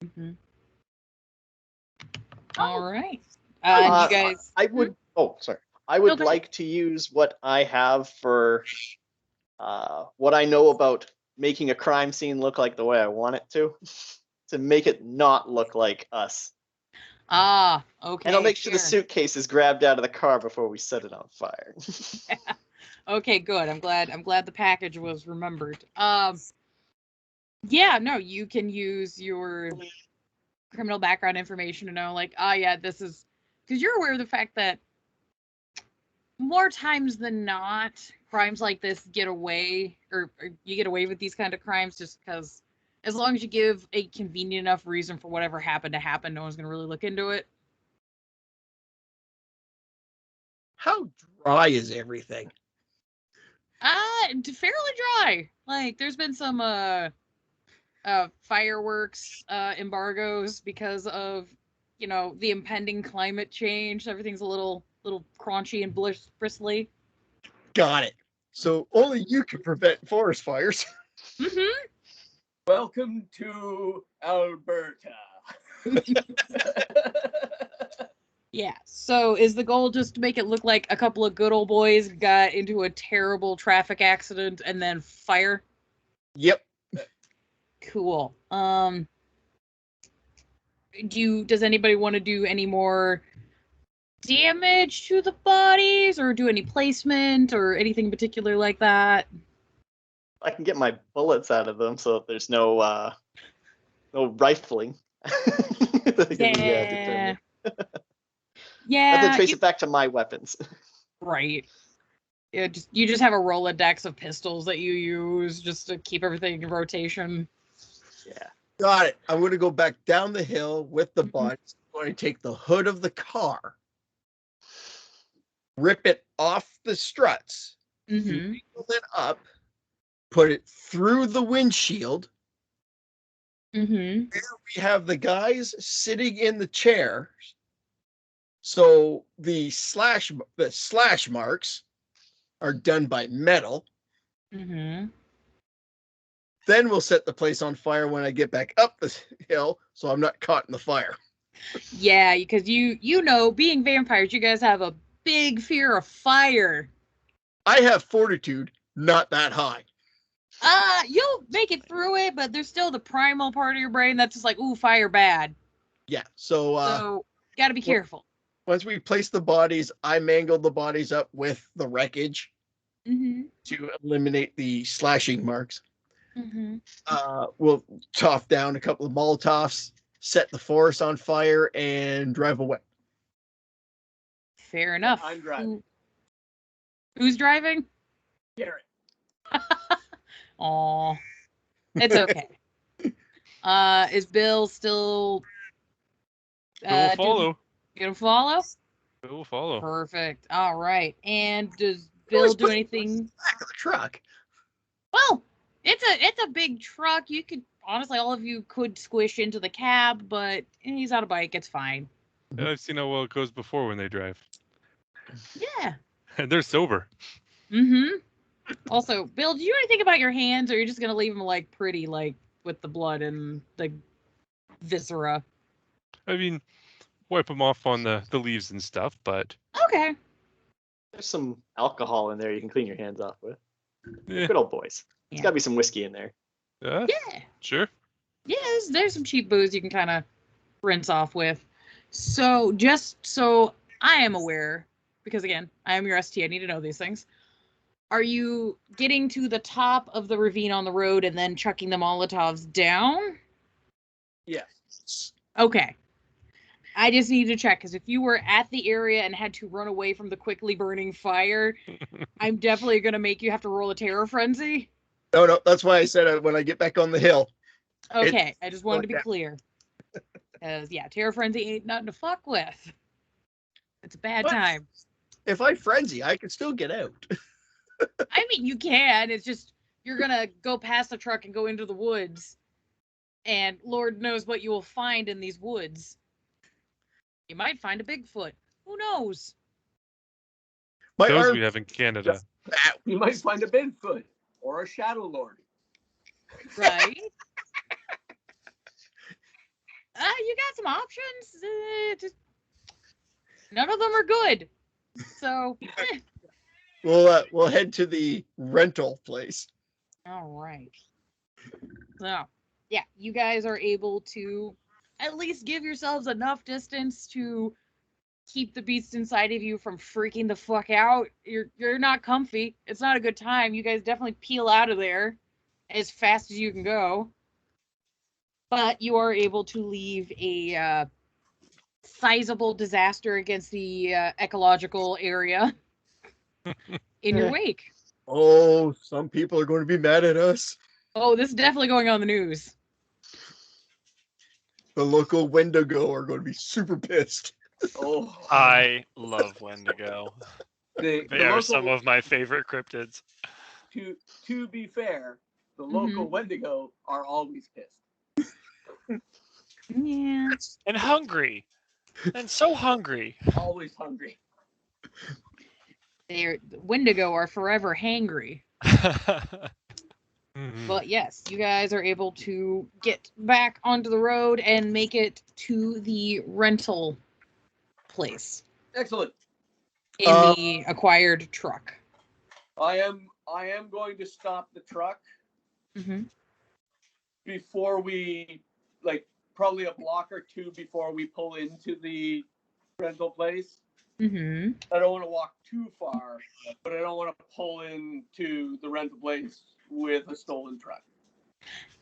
Mm-hmm. All right. You guys. I would. Oh, sorry. I would go like to use what I have for what I know about making a crime scene look like the way I want it to make it not look like us. Ah, okay. And I'll make sure the suitcase is grabbed out of the car before we set it on fire. Okay, good. I'm glad the package was remembered. Yeah, no, you can use your criminal background information to know, like, yeah, this is, because you're aware of the fact that more times than not, crimes like this get away, or you get away with these kind of crimes just because, as long as you give a convenient enough reason for whatever happened to happen, no one's going to really look into it. How dry is everything? Fairly dry. Like, there's been some fireworks embargoes because of, the impending climate change. Everything's a little crunchy and bristly. Got it. So only you can prevent forest fires. Mm-hmm. Welcome to Alberta. Yeah. So is the goal just to make it look like a couple of good old boys got into a terrible traffic accident and then fire? Yep. Cool. Does anybody want to do any more damage to the bodies or do any placement or anything particular like that? I can get my bullets out of them so that there's no rifling. Yeah. And then trace it back to my weapons. Right. Yeah, you just have a Rolodex of pistols that you use just to keep everything in rotation. Yeah. Got it. I'm going to go back down the hill with the bodies. I'm going to take the hood of the car, rip it off the struts, Mm-hmm. pull it up, put it through the windshield. Mm-hmm. We have the guys sitting in the chair. So the slash marks are done by metal. Mm-hmm. Then we'll set the place on fire when I get back up the hill, so I'm not caught in the fire. Yeah, because you know, being vampires, you guys have a big fear of fire. I have fortitude, not that high. You'll make it through it, but there's still the primal part of your brain that's just like, ooh, fire bad. Yeah, so gotta be careful. once we place the bodies, I mangled the bodies up with the wreckage to eliminate the slashing marks. We'll toss down a couple of Molotovs, set the forest on fire, and drive away. Fair enough. I'm driving. Who's driving? Garrett. Aw. It's okay. Is Bill still Bill will follow. You gonna follow? Bill will follow. Perfect. All right. And does Bill do anything? Back of the truck. Well, it's a big truck. You could honestly, all of you could squish into the cab, but he's on a bike. It's fine. Yeah, I've seen how well it goes before when they drive. Yeah. And they're sober. Also, Bill, do you know anything about your hands, or are you just gonna leave them like pretty, like with the blood and the viscera? I mean, wipe them off on the leaves and stuff, but Okay. There's some alcohol in there you can clean your hands off with. eh, Good old boys. There's Yeah. got to be some whiskey in there. yeah, Yeah. sure. Yeah, there's some cheap booze you can kind of rinse off with. So just so I am aware, because again, I am your ST, I need to know these things. Are you getting to the top of the ravine on the road and then chucking the Molotovs down? Yes. Okay. I just need to check, because if you were at the area and had to run away from the quickly burning fire, I'm definitely going to make you have to roll a terror frenzy. No, that's why I said when I get back on the hill. Okay, I just wanted to be okay. clear. Because, yeah, terror frenzy ain't nothing to fuck with. It's a bad But- time. If I frenzy, I can still get out. I mean, you can. It's just you're going to go past the truck and go into the woods. And Lord knows what you will find in these woods. You might find a Bigfoot. Who knows? My Those arm we have in Canada. out. You might find a Bigfoot or a Shadow Lord. Right? You got some options. Just none of them are good. So, We'll head to the rental place. all right. So, yeah, you guys are able to at least give yourselves enough distance to keep the beast inside of you from freaking the fuck out. You're not comfy. It's not a good time. You guys definitely peel out of there as fast as you can go. But you are able to leave a sizable disaster against the ecological area in your wake. Oh, some people are going to be mad at us. Oh, this is definitely going on the news. The local Wendigo are going to be super pissed. Oh, I love Wendigo. the They are local, some of my favorite cryptids. to be fair, the local Wendigo are always pissed. Yeah. And hungry. And so hungry. Always hungry. Wendigo are forever hangry. But yes, you guys are able to get back onto the road and make it to the rental place Excellent. in the acquired truck. I am going to stop the truck before we, like, probably a block or two before we pull into the rental place. I don't want to walk too far, but I don't want to pull into the rental place with a stolen truck.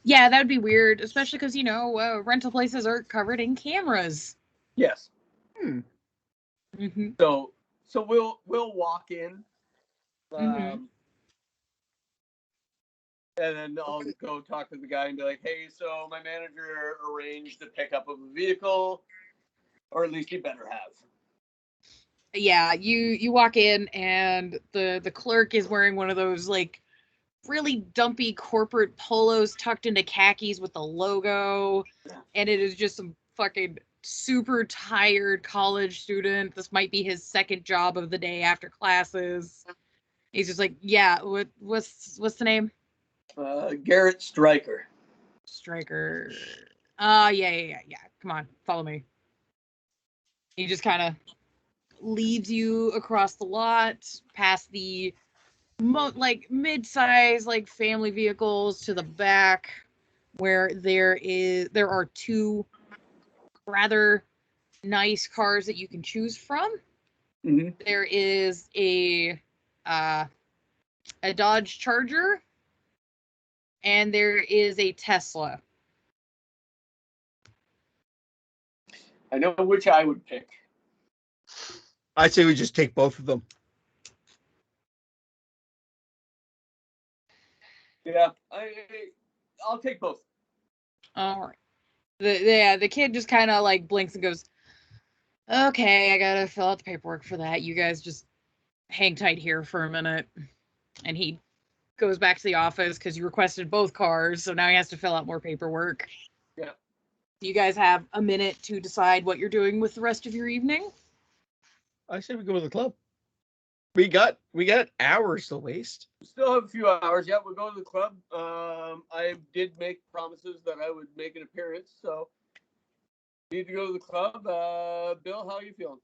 Yeah, that would be weird, especially because, rental places are covered in cameras. Yes. Mm-hmm. So we'll walk in, and then I'll go talk to the guy and be like, "Hey, so my manager arranged the pickup of a vehicle, or at least he better have." Yeah, you walk in and the clerk is wearing one of those like really dumpy corporate polos tucked into khakis with the logo, and it is just some fucking super tired college student. This might be his second job of the day after classes. He's just like, yeah, what's the name? Garrett Stryker. Striker. Yeah. Come on, follow me. He just kind of leads you across the lot, past the like mid-size like family vehicles to the back, where there are two rather nice cars that you can choose from. Mm-hmm. There is a Dodge Charger, and there is a Tesla. I know which I would pick. I say we just take both of them. Yeah, I'll take both. All right. The kid just kind of like blinks and goes, okay, I gotta fill out the paperwork for that. You guys just hang tight here for a minute. And he goes back to the office because you requested both cars, so now he has to fill out more paperwork. Yeah. You guys have a minute to decide what you're doing with the rest of your evening. I say we go to the club. We got hours to waste. Still have a few hours. Yeah, we'll go to the club. I did make promises that I would make an appearance, so need to go to the club. Bill, how are you feeling?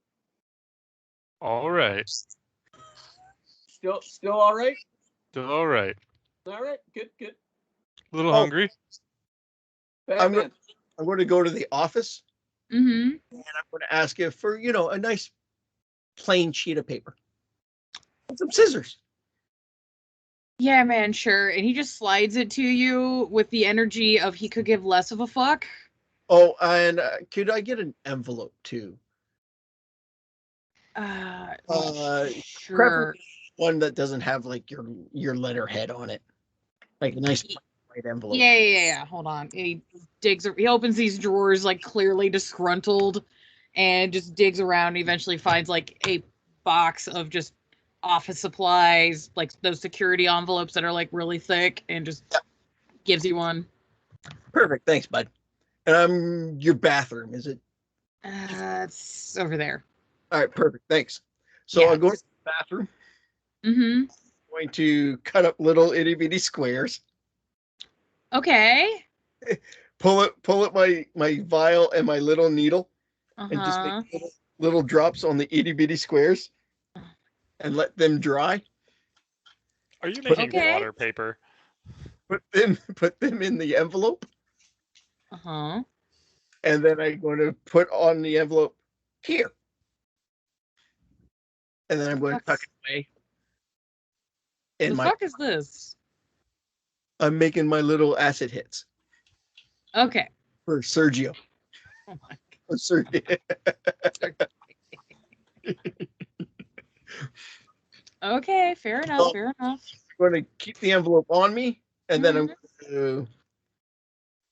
All right. Still all right? Still all right. All right, good. A little Oh. hungry. Batman. I'm going to go to the office Mm-hmm. and I'm going to ask you for, a nice plain sheet of paper and some scissors. Yeah, man, sure. And he just slides it to you with the energy of he could give less of a fuck. Oh, and could I get an envelope too? Sure. Preferably one that doesn't have like your letterhead on it, like a nice white envelope. Yeah. Hold on. He opens these drawers like clearly disgruntled, and just digs around. And eventually finds like a box of just office supplies, like those security envelopes that are like really thick, and just gives you one. Perfect, thanks, bud. And your bathroom, is it? It's over there. All right, perfect, thanks. So Yeah. I'll go to the bathroom. Mm-hmm. Going to cut up little itty bitty squares. Okay. Pull up my vial and my little needle, and just Uh-huh. make little drops on the itty bitty squares, and let them dry. Are you making Okay. water paper? Put them in the envelope, Uh-huh. and then I'm going to put on the envelope here, and then I'm going to tuck it away. The fuck is this? I'm making my little acid hits Okay. for Sergio. Oh my For Sergio. Okay, fair enough. Oh. Fair enough. I'm going to keep the envelope on me, and then I'm Mhm. going to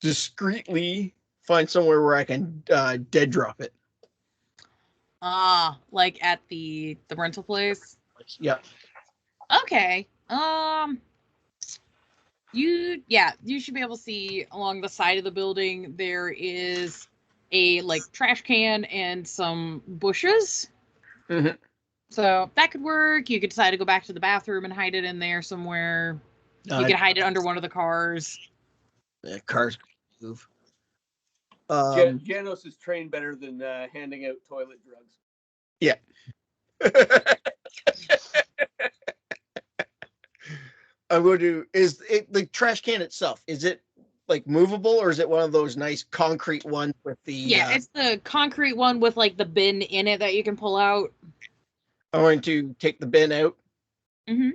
discreetly find somewhere where I can dead drop it. Like at the rental place. Yeah. Okay. You should be able to see along the side of the building there is a like trash can and some bushes. Mhm. So that could work. You could decide to go back to the bathroom and hide it in there somewhere. You could hide it under one of the cars. The cars move. Janos is trained better than handing out toilet drugs. Yeah. I'm going to. Is it the trash can itself? Is it like movable, or is it one of those nice concrete ones with the? Yeah, it's the concrete one with like the bin in it that you can pull out. I'm going to take the bin out. Mm-hmm.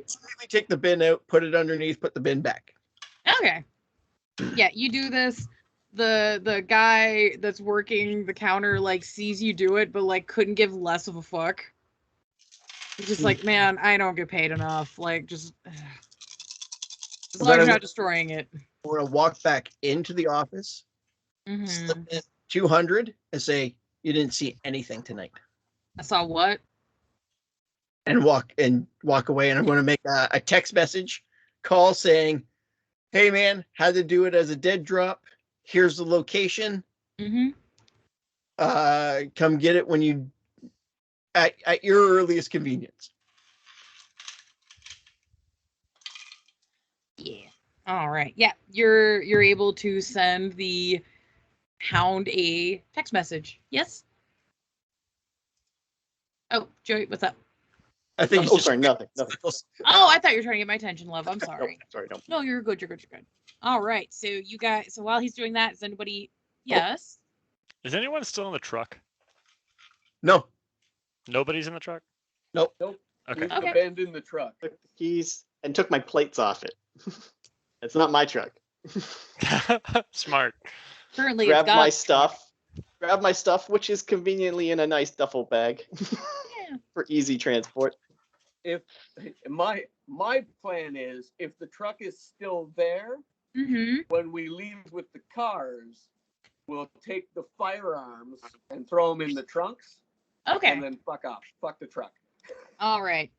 Take the bin out, put it underneath, put the bin back. Okay. Yeah, you do this. The guy that's working the counter like sees you do it, but like couldn't give less of a fuck. He's just like, man, I don't get paid enough. Like, just as long as you're not destroying it. We're gonna walk back into the office, slip in 200, and say you didn't see anything tonight, I saw what? and walk away. And I'm going to make a text message call saying, "Hey man, had to do it as a dead drop. Here's the location. Mm-hmm. Come get it when you at your earliest convenience." Yeah. All right. Yeah, you're able to send the hound a text message. Yes. Oh, Joey, what's up? I think. Oh, sorry, nothing. Oh, I thought you were trying to get my attention, love. I'm sorry. Nope, sorry, no. No, you're good. You're good. You're good. All right. So you guys. So while he's doing that, is anybody? Yes. Is anyone still in the truck? No. Nobody's in the truck? Nope. Nope. Okay. We've Okay. abandoned the truck. Took the keys and took my plates off it. It's not my truck. Smart. Currently, Grab it's my God's stuff, which is conveniently in a nice duffel bag Yeah. for easy transport. If my plan is, if the truck is still there, Mm-hmm. when we leave with the cars, we'll take the firearms and throw them in the trunks, Okay. and then fuck off. Fuck the truck. All right.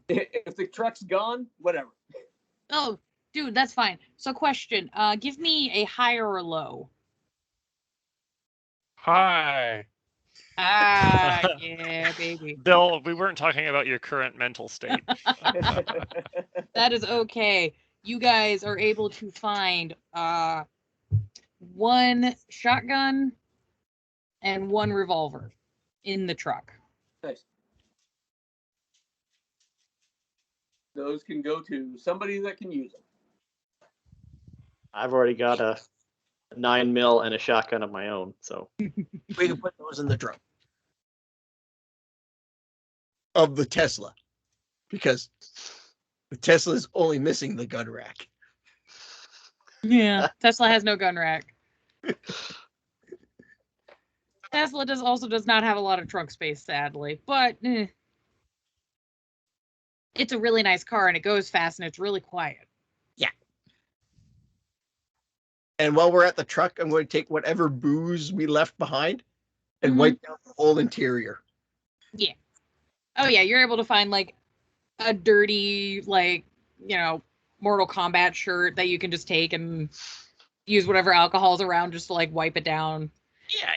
If the truck's gone, whatever. Oh, dude, that's fine. So, question. Give me a high or a low. Hi. Ah, yeah, baby. Bill, we weren't talking about your current mental state. That is okay. You guys are able to find one shotgun and one revolver in the truck. Nice. Those can go to somebody that can use them. I've already got a 9mm and a shotgun of my own, so We can put those in the trunk of the Tesla, because the Tesla is only missing the gun rack. Yeah, Tesla has no gun rack. Tesla does not have a lot of trunk space, sadly, but it's a really nice car and it goes fast and it's really quiet. And while we're at the truck, I'm going to take whatever booze we left behind and Mhm. wipe down the whole interior. Oh yeah, you're able to find like a dirty, like, Mortal Kombat shirt that you can just take and use whatever alcohol's around just to like wipe it down. Yeah.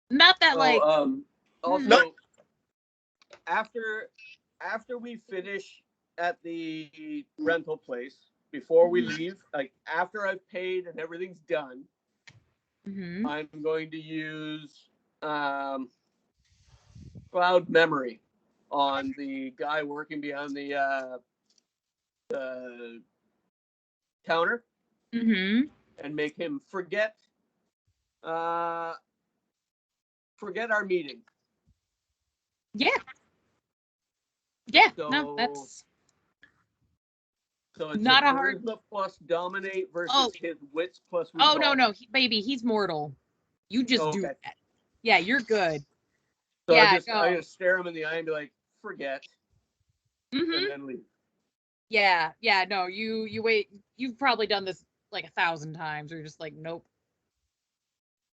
Not that like Also, No. after we finish at the rental place, before we leave, like after I've paid and everything's done, Mhm. I'm going to use cloud memory on the guy working behind the counter Mhm. and make him forget our meeting. Yeah. Yeah. So, No, that's so it's not a a hard- charisma plus dominate versus Oh. his wits plus Oh resolve. no, baby, he's mortal. You just do Okay. that. Yeah, you're good. So Yeah, I just stare him in the eye and be like, forget, Mhm. and then leave. Yeah. No, you wait. You've probably done this like 1,000 times. Or you're just like, nope.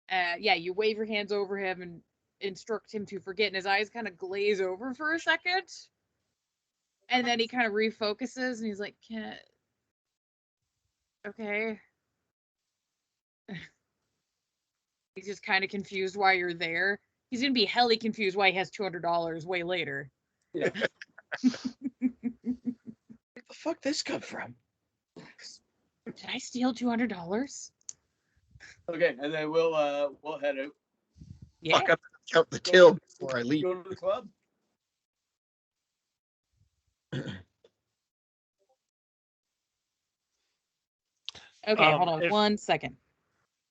Yeah, you wave your hands over him and instruct him to forget, and his eyes kind of glaze over for a second, and then he kind of refocuses, and he's like, okay. He's just kind of confused why you're there. He's gonna be helly confused why he has $200 way later. Yeah. Where the fuck this come from? Did I steal $200? Okay, and then we'll head out. Yeah. Fuck, I'm gonna count the till before I leave. Go to the club. Okay, hold on if- 1 second.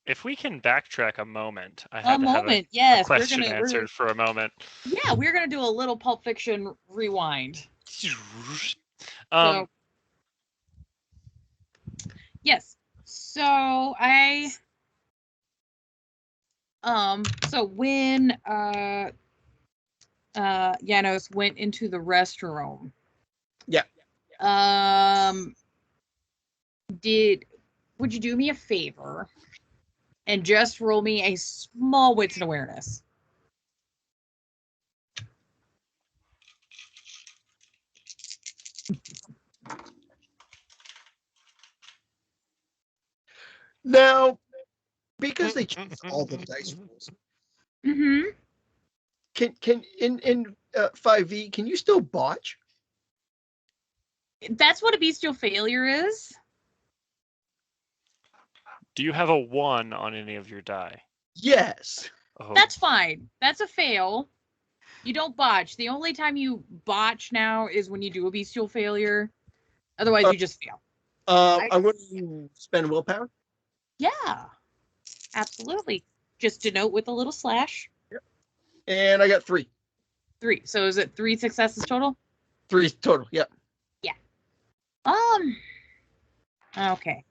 If we can backtrack a moment, I A had to have moment, a yes. question answered for a moment. Yeah, we're gonna do a little Pulp Fiction rewind. Um, Yes. So so when Janos went into the restroom. Yeah. Would you do me a favor and just roll me a small wits and awareness? Now, because they changed all the dice rules, Mm-hmm. can in 5e, can you still botch? That's what a bestial failure is. Do you have a 1 on any of your die? Yes. Oh, That's fine. That's a fail. You don't botch. The only time you botch now is when you do a bestial failure. Otherwise, you just fail. I'm going to spend willpower. Yeah, absolutely. Just denote with a little slash. And I got 3. 3. So is it 3 successes total? 3 total. Yep. Okay.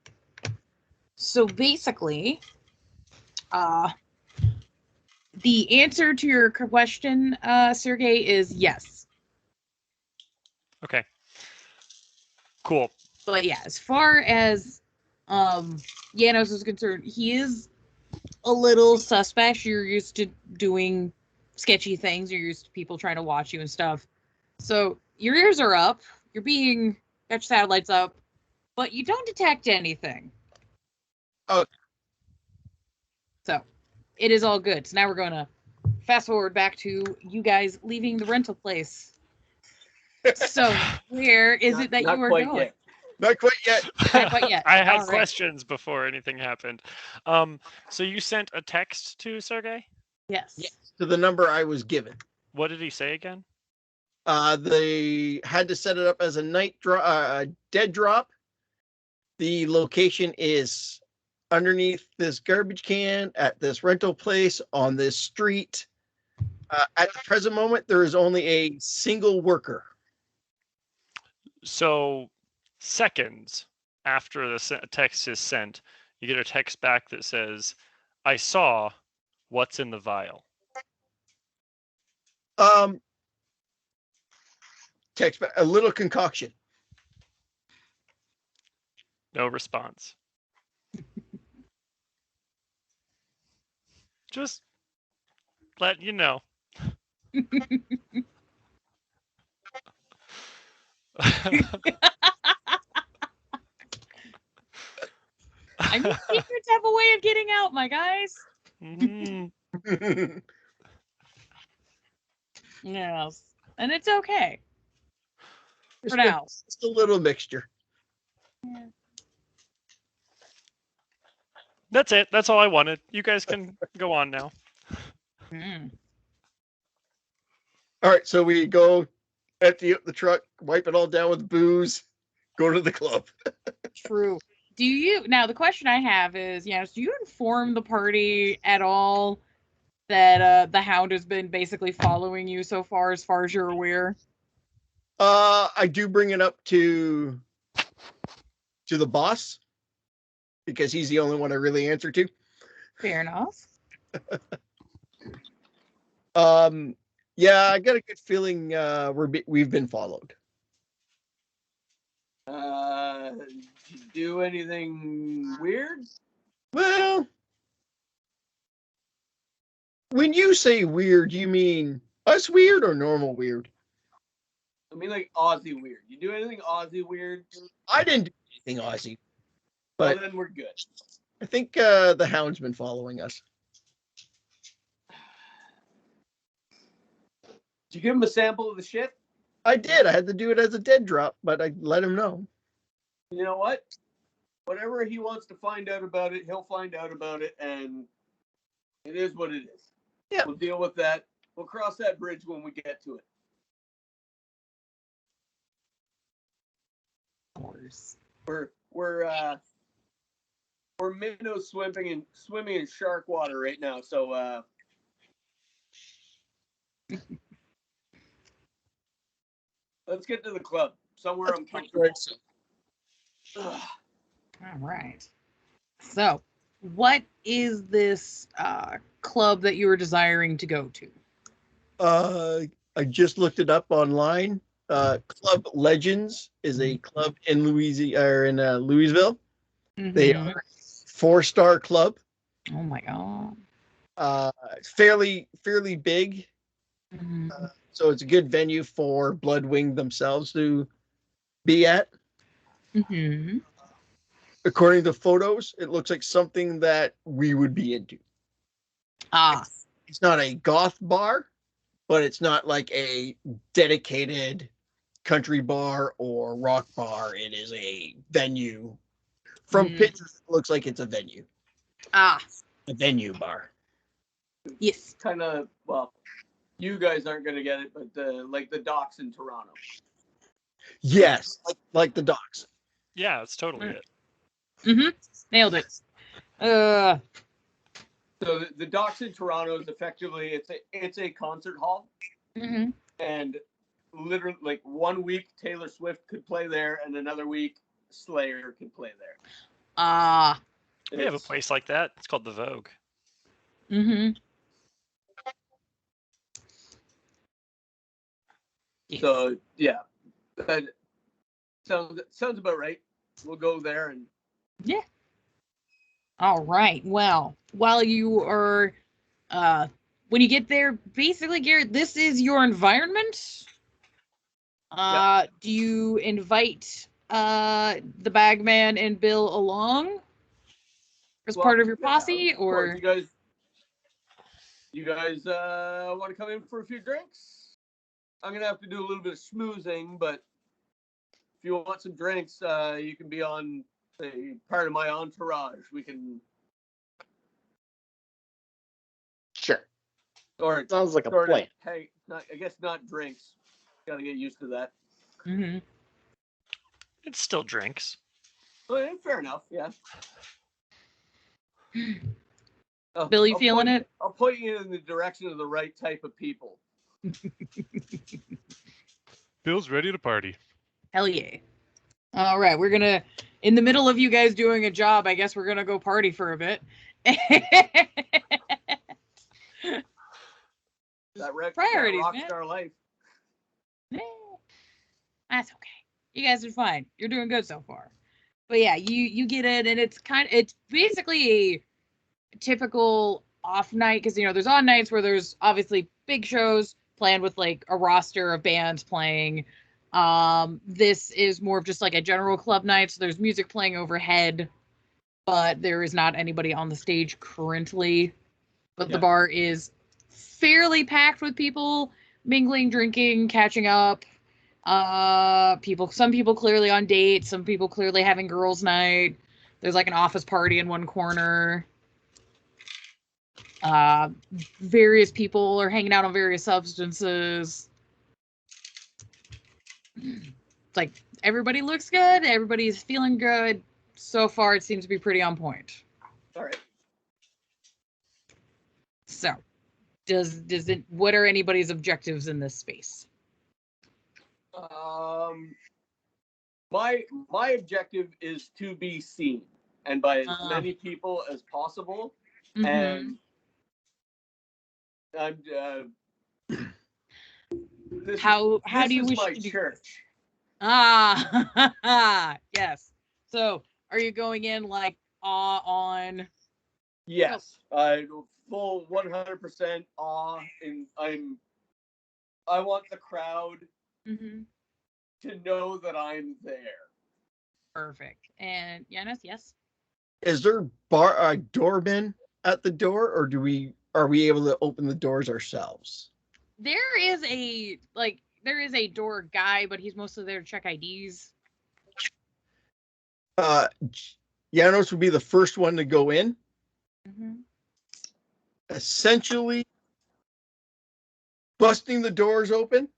So basically, the answer to your question, Sergey, is yes. okay. Cool. But yeah, as far as Janos is concerned, he is a little suspect. You're used to doing sketchy things. You're used to people trying to watch you and stuff. So your ears are up. You're got your satellites up, but you don't detect anything. Okay. So it is all good. So now we're going to fast forward back to you guys leaving the rental place. So where is it that you are going? Yet. Not quite yet. Not quite yet. I had All right. questions before anything happened. So you sent a text to Sergey? Yes. To the number I was given. What did he say again? They had to set it up as a dead drop. The location is underneath this garbage can at this rental place on this street. At the present moment, there is only a single worker. So seconds after the text is sent, you get a text back that says, I saw what's in the vial. Text back, a little concoction. No response. Just let you know. I mean, secrets have a way of getting out, my guys. Yes. And it's okay. For now. Just a little mixture. Yeah. That's it. That's all I wanted. You guys can go on now. All right, so we go empty up the truck, wipe it all down with booze, go to the club. True. Now the question I have is, do you inform the party at all that the Hound has been basically following you so far as you're aware? I do bring it up to the boss because he's the only one I really answer to. Fair enough. Yeah, I got a good feeling we've been followed. Did you do anything weird? Well, when you say weird, you mean us weird or normal weird? I mean, like Aussie weird. You do anything Aussie weird? I didn't do anything Aussie, but Well, then we're good. I think the Hound's been following us. Did you give him a sample of the shit? I did. I had to do it as a dead drop, but I let him know. You know what? Whatever he wants to find out about it, he'll find out about it, and it is what it is. Yeah. We'll deal with that. We'll cross that bridge when we get to it. Of course. We're minnow swimming in shark water right now, so let's get to the club. Somewhere I'm comfortable. All right. So, what is this club that you were desiring to go to? I just looked it up online. Club Legends is a club in Louisville. Mm-hmm. They are a 4-star club. Oh my god. Fairly big. Mm-hmm. So it's a good venue for Bloodwing themselves to be at. Mm-hmm. according to photos, it looks like something that we would be into. Ah, It's not a goth bar, but it's not like a dedicated country bar or rock bar. It is a venue. From pictures, it looks like it's a venue. ah, A venue bar. yes. Kind of, well, you guys aren't going to get it, but like the docks in Toronto. Yes, like the docks. Yeah, that's totally it. Mm-hmm. Nailed it. So the docks in Toronto is effectively it's a concert hall, Mm-hmm. and literally like 1 week Taylor Swift could play there, and another week Slayer could play there. Ah. We have a It's- place like that. It's called the Vogue. Mm-hmm. So yeah, that sounds about right. We'll go there and All right. Well, while you are, when you get there, basically, Garrett, this is your environment. Do you invite the bagman and Bill along as part of your posse, of course. or you guys want to come in for a few drinks? I'm gonna have to do a little bit of schmoozing, but if you want some drinks, you can be on a part of my entourage. We can, Sure. or Sounds like a sort of, plan. hey, I guess not drinks. Got to get used to that. mm-hmm. It's still drinks. Well, fair enough. Yeah. Bill, you feeling it? I'll point you in the direction of the right type of people. Bill's ready to party. Hell yeah! All right, we're gonna, in the middle of you guys doing a job, I guess we're gonna go party for a bit. Priorities, that man. rockstar life. That's okay. You guys are fine. You're doing good so far. But yeah, you get in, and it's basically a typical off night, because there's on nights where there's obviously big shows planned with like a roster of bands playing. This is more of just like a general club night, so there's music playing overhead, but there is not anybody on the stage currently. But the bar is fairly packed with people mingling, drinking, catching up. Some people clearly on dates, some people clearly having girls' night. There's like an office party in one corner. Various people are hanging out on various substances. It's like everybody looks good, everybody's feeling good. So far, it seems to be pretty on point. All right. So, what are anybody's objectives in this space? My objective is to be seen, and by as many people as possible. Mm-hmm. And I'm. How do you this is wish my to do? church? Yes. So, are you going in like on? Yes, full 100% awe, and I want the crowd Mm-hmm. to know that I'm there. Perfect. And Yanis, yes. Is there a doorman at the door, or are we able to open the doors ourselves? There is a door guy, but he's mostly there to check IDs. Janos would be the first one to go in. Mm-hmm. Essentially busting the doors open.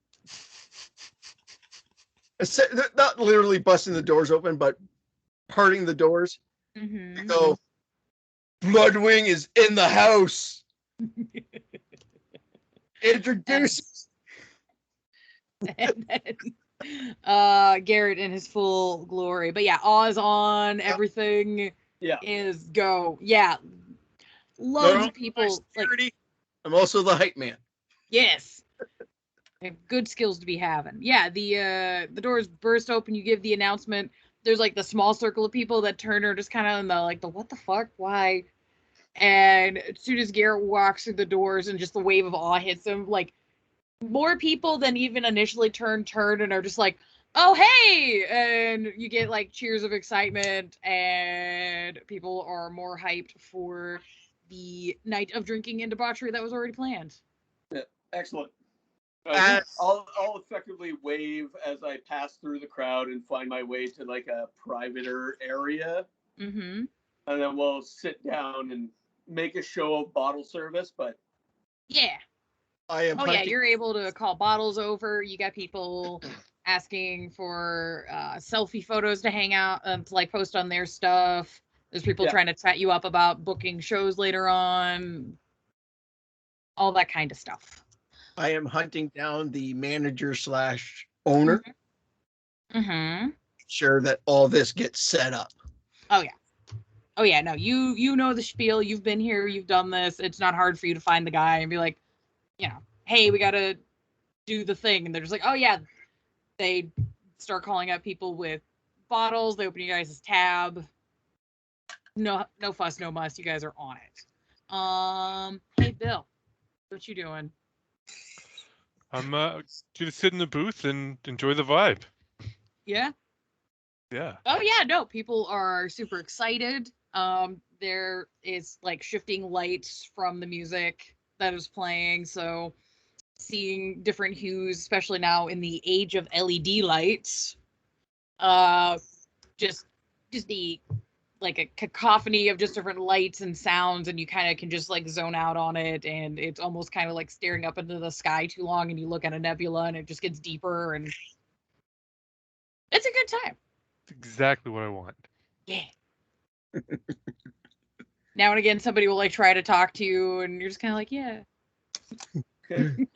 Not literally busting the doors open, but parting the doors. Mm-hmm. So Bloodwing is in the house. Introduce. And then, Garrett in his full glory. But yeah, Oz on, everything is go. Yeah. Loads of people. I'm also the hype man. Yes. Good skills to be having. Yeah, the doors burst open, you give the announcement. There's like the small circle of people that turn are just kind of in the what the fuck? Why? And as soon as Garrett walks through the doors and just the wave of awe hits him, like more people than even initially turn and are just like, oh, hey! And you get like cheers of excitement, and people are more hyped for the night of drinking and debauchery that was already planned. Yeah, excellent. As- I'll effectively wave as I pass through the crowd and find my way to like a privater area, Mm-hmm. and then we'll sit down and make a show of bottle service. But Yeah. I am Oh, yeah, hunting. you're able to call bottles over. You got people asking for selfie photos to hang out, to like post on their stuff. There's people Yeah. trying to chat you up about booking shows later on. All that kind of stuff. I am hunting down the manager / owner. Mm-hmm. Sure that all this gets set up. Oh yeah, no, you know the spiel. You've been here, you've done this. It's not hard for you to find the guy and be like, hey, we gotta do the thing. And they're just like, oh yeah. They start calling out people with bottles. They open you guys' tab. No fuss, no muss. You guys are on it. Hey Bill, what you doing? I'm gonna sit in the booth and enjoy the vibe. Yeah. Yeah. Oh yeah, no, people are super excited. There is like shifting lights from the music that is playing, so seeing different hues, especially now in the age of LED lights. Just the like a cacophony of just different lights and sounds, and you kind of can just like zone out on it, and it's almost kind of like staring up into the sky too long, and you look at a nebula and it just gets deeper, and it's a good time. It's exactly what I want. Yeah. Now and again, somebody will like try to talk to you, and you're just kind of like, yeah. okay.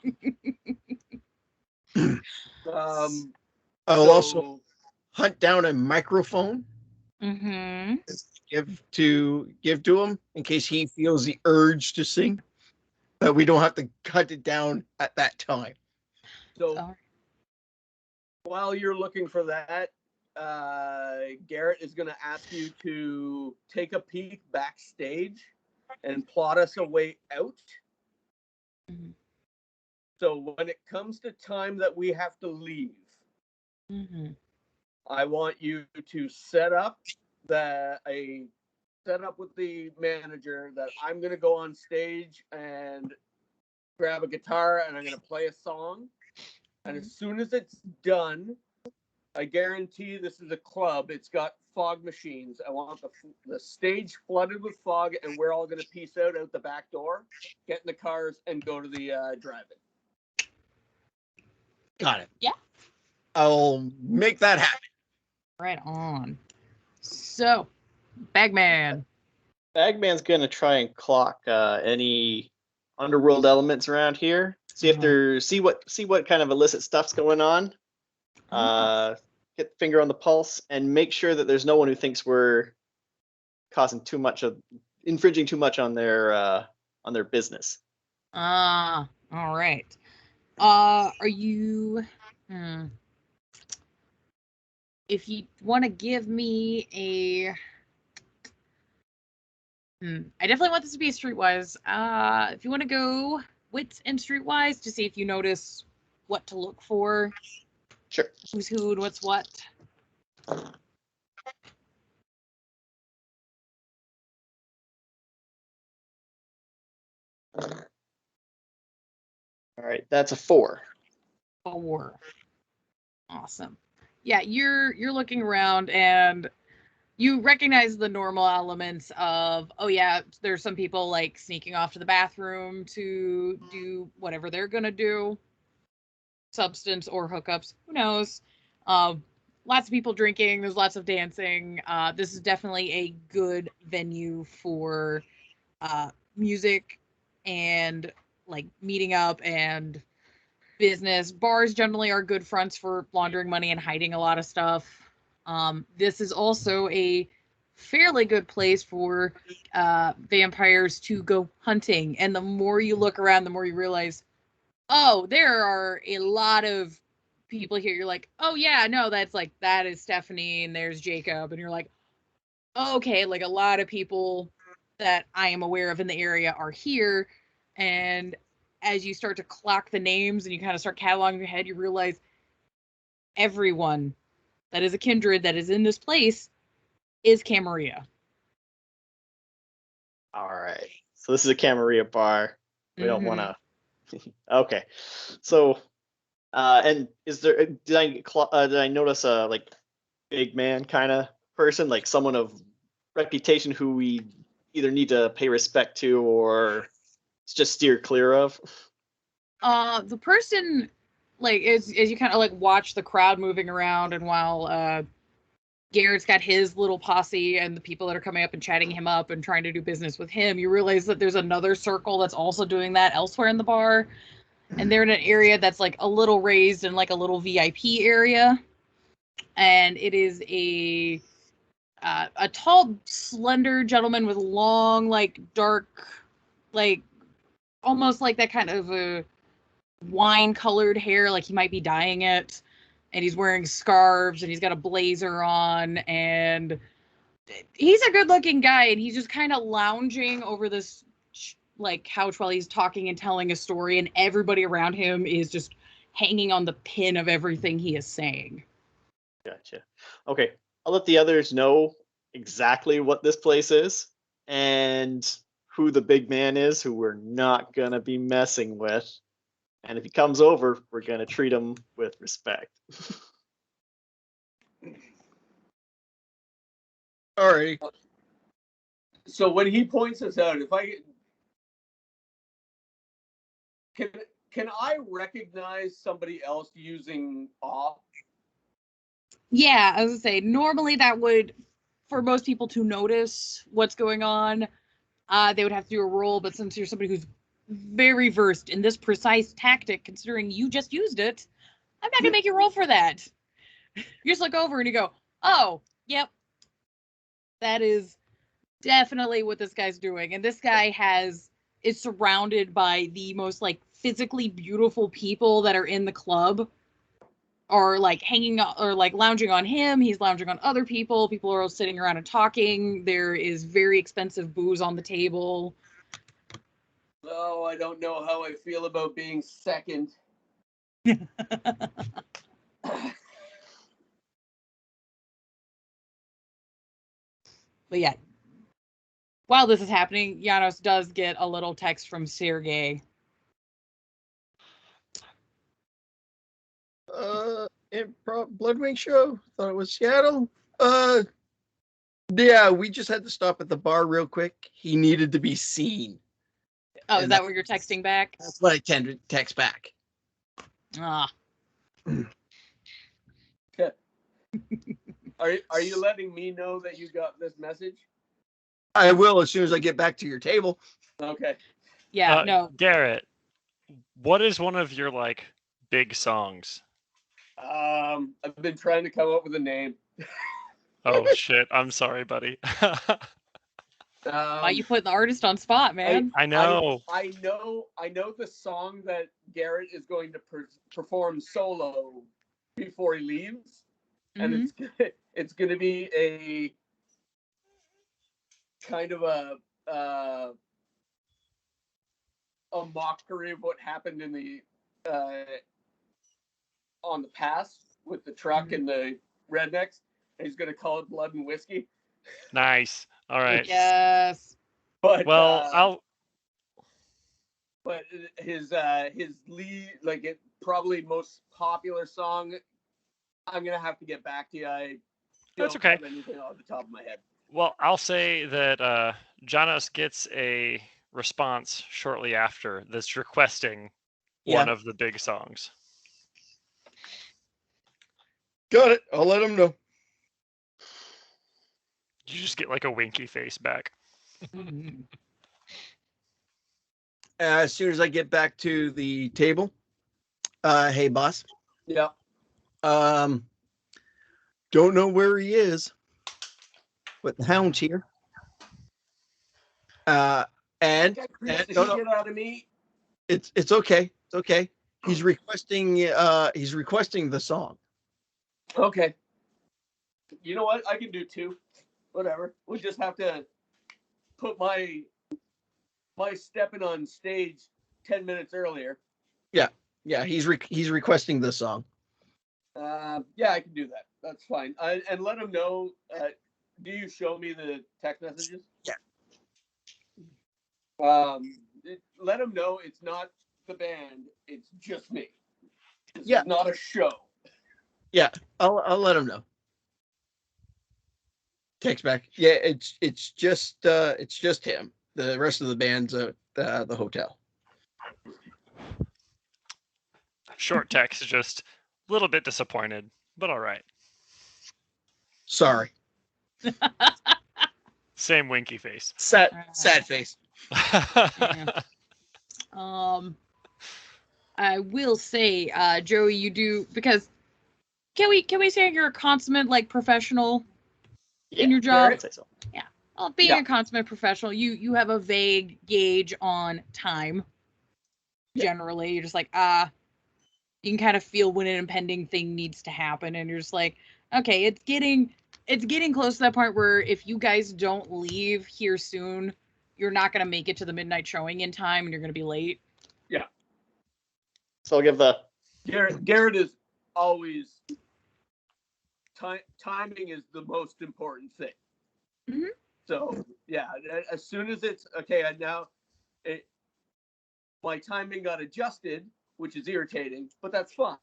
I'll So- also hunt down a microphone. Mm-hmm. Give to him in case he feels the urge to sing. But we don't have to cut it down at that time. So while you're looking for that, Garrett is going to ask you to take a peek backstage and plot us a way out. Mhm. So when it comes to time that we have to leave, Mm-hmm. I want you to set up with the manager that I'm going to go on stage and grab a guitar and I'm going to play a song. And as soon as it's done, I guarantee this is a club. It's got fog machines. I want the stage flooded with fog, and we're all going to piece out the back door, get in the cars, and go to the drive-in. Got it. Yeah. I'll make that happen. Right on. So, Bagman. Bagman's gonna try and clock any underworld elements around here. See if they're see what kind of illicit stuff's going on. Get the finger on the pulse and make sure that there's no one who thinks we're infringing too much on their business. All right. Are you? If you want to give me a, I definitely want this to be a streetwise. If you want to go wits and streetwise to see if you notice what to look for. Sure. Who's who and what's what. All right, that's a 4. 4. Awesome. Yeah, you're looking around and you recognize the normal elements of, oh yeah, there's some people like sneaking off to the bathroom to do whatever they're gonna do, substance or hookups, who knows. Lots of people drinking, there's lots of dancing. This is definitely a good venue for music and like meeting up and business. Bars generally are good fronts for laundering money and hiding a lot of stuff. This is also a fairly good place for vampires to go hunting. And the more you look around, the more you realize, oh, there are a lot of people here. You're like, oh yeah, no, that is Stephanie and there's Jacob. And you're like, oh, okay, like a lot of people that I am aware of in the area are here. And as you start to clock the names and you kind of start cataloging your head, you realize everyone that is a kindred that is in this place is Camarilla. All right. So this is a Camarilla bar. We don't want to. Okay. So, and is there? Did I notice a like big man kind of person, like someone of reputation who we either need to pay respect to or just steer clear of? The person, like, as you kind of like watch the crowd moving around, and while Garrett's got his little posse and the people that are coming up and chatting him up and trying to do business with him, you realize that there's another circle that's also doing that elsewhere in the bar. And they're in an area that's like a little raised and like a little VIP area. And it is a tall, slender gentleman with long, like dark, like almost like that kind of a wine-colored hair, like he might be dyeing it. And he's wearing scarves, and he's got a blazer on, and he's a good-looking guy, and he's just kind of lounging over this like couch while he's talking and telling a story, and everybody around him is just hanging on the pin of everything he is saying. Gotcha. Okay, I'll let the others know exactly what this place is and who the big man is, who we're not gonna be messing with. And if he comes over, we're gonna treat him with respect. All right. So when he points us out, if I can I recognize somebody else using off? Yeah, I was gonna say, normally that would, for most people to notice what's going on, they would have to do a roll, but since you're somebody who's very versed in this precise tactic, considering you just used it, I'm not gonna make you roll for that. You just look over and you go, oh, yep, that is definitely what this guy's doing. And this guy is surrounded by the most like physically beautiful people that are in the club, or like hanging or like lounging on him. He's lounging on other people. People are all sitting around and talking. There is very expensive booze on the table. Oh, I don't know how I feel about being second. But yeah, while this is happening, Janos does get a little text from Sergey. Improv Bloodwing show. Thought it was Seattle. Yeah, we just had to stop at the bar real quick. He needed to be seen. Oh, is And that what you're texting back? That's what I tend to text back. Ah. Are you letting me know that you got this message? I will as soon as I get back to your table. Okay. Yeah, no. Garrett, what is one of your like big songs? I've been trying to come up with a name. Oh shit! I'm sorry, buddy. Why you putting the artist on spot, man? I know. I know the song that Garrett is going to perform solo before he leaves, and it's going to be a kind of a mockery of what happened in the on the pass with the truck and the rednecks. And he's going to call it Blood and Whiskey. Nice. All right. Yes. But Well, But his lead, like it probably most popular song, I'm gonna have to get back to you. I That's don't okay. have anything off the top of my head. I'll say that Janos gets a response shortly after that's requesting one of the big songs. Got it. I'll let him know. You just get like a winky face back. As soon as I get back to the table, hey boss. Yeah. Don't know where he is, but the hound's here. And Get out of me. It's okay. It's okay. He's requesting the song. Okay. You know what? I can do two. Whatever. We'll just have to put my stepping on stage 10 minutes earlier. Yeah, he's requesting the song. Yeah, I can do that. That's fine. And let him know. Do you show me the text messages? Yeah. Let him know it's not the band. It's just me. It's Yeah. not a show. Yeah, I'll let him know. Text back. Yeah, it's just him. The rest of the band's at the hotel. Short text, just a little bit disappointed, but all right. Sorry. Same winky face. Sad face. Yeah. I will say, Joey, you do, because can we say you're a consummate like professional in your job? I'd say so. Well, being a consummate professional, you have a vague gauge on time. Generally, you're just like, you can kind of feel when an impending thing needs to happen, and you're just like, okay, it's getting close to that point where if you guys don't leave here soon, you're not gonna make it to the midnight showing in time, and you're gonna be late. Yeah. So I'll give the Garrett is always timing is the most important thing. Mhm. So yeah, as soon as it's okay, my timing got adjusted, which is irritating, but that's fine.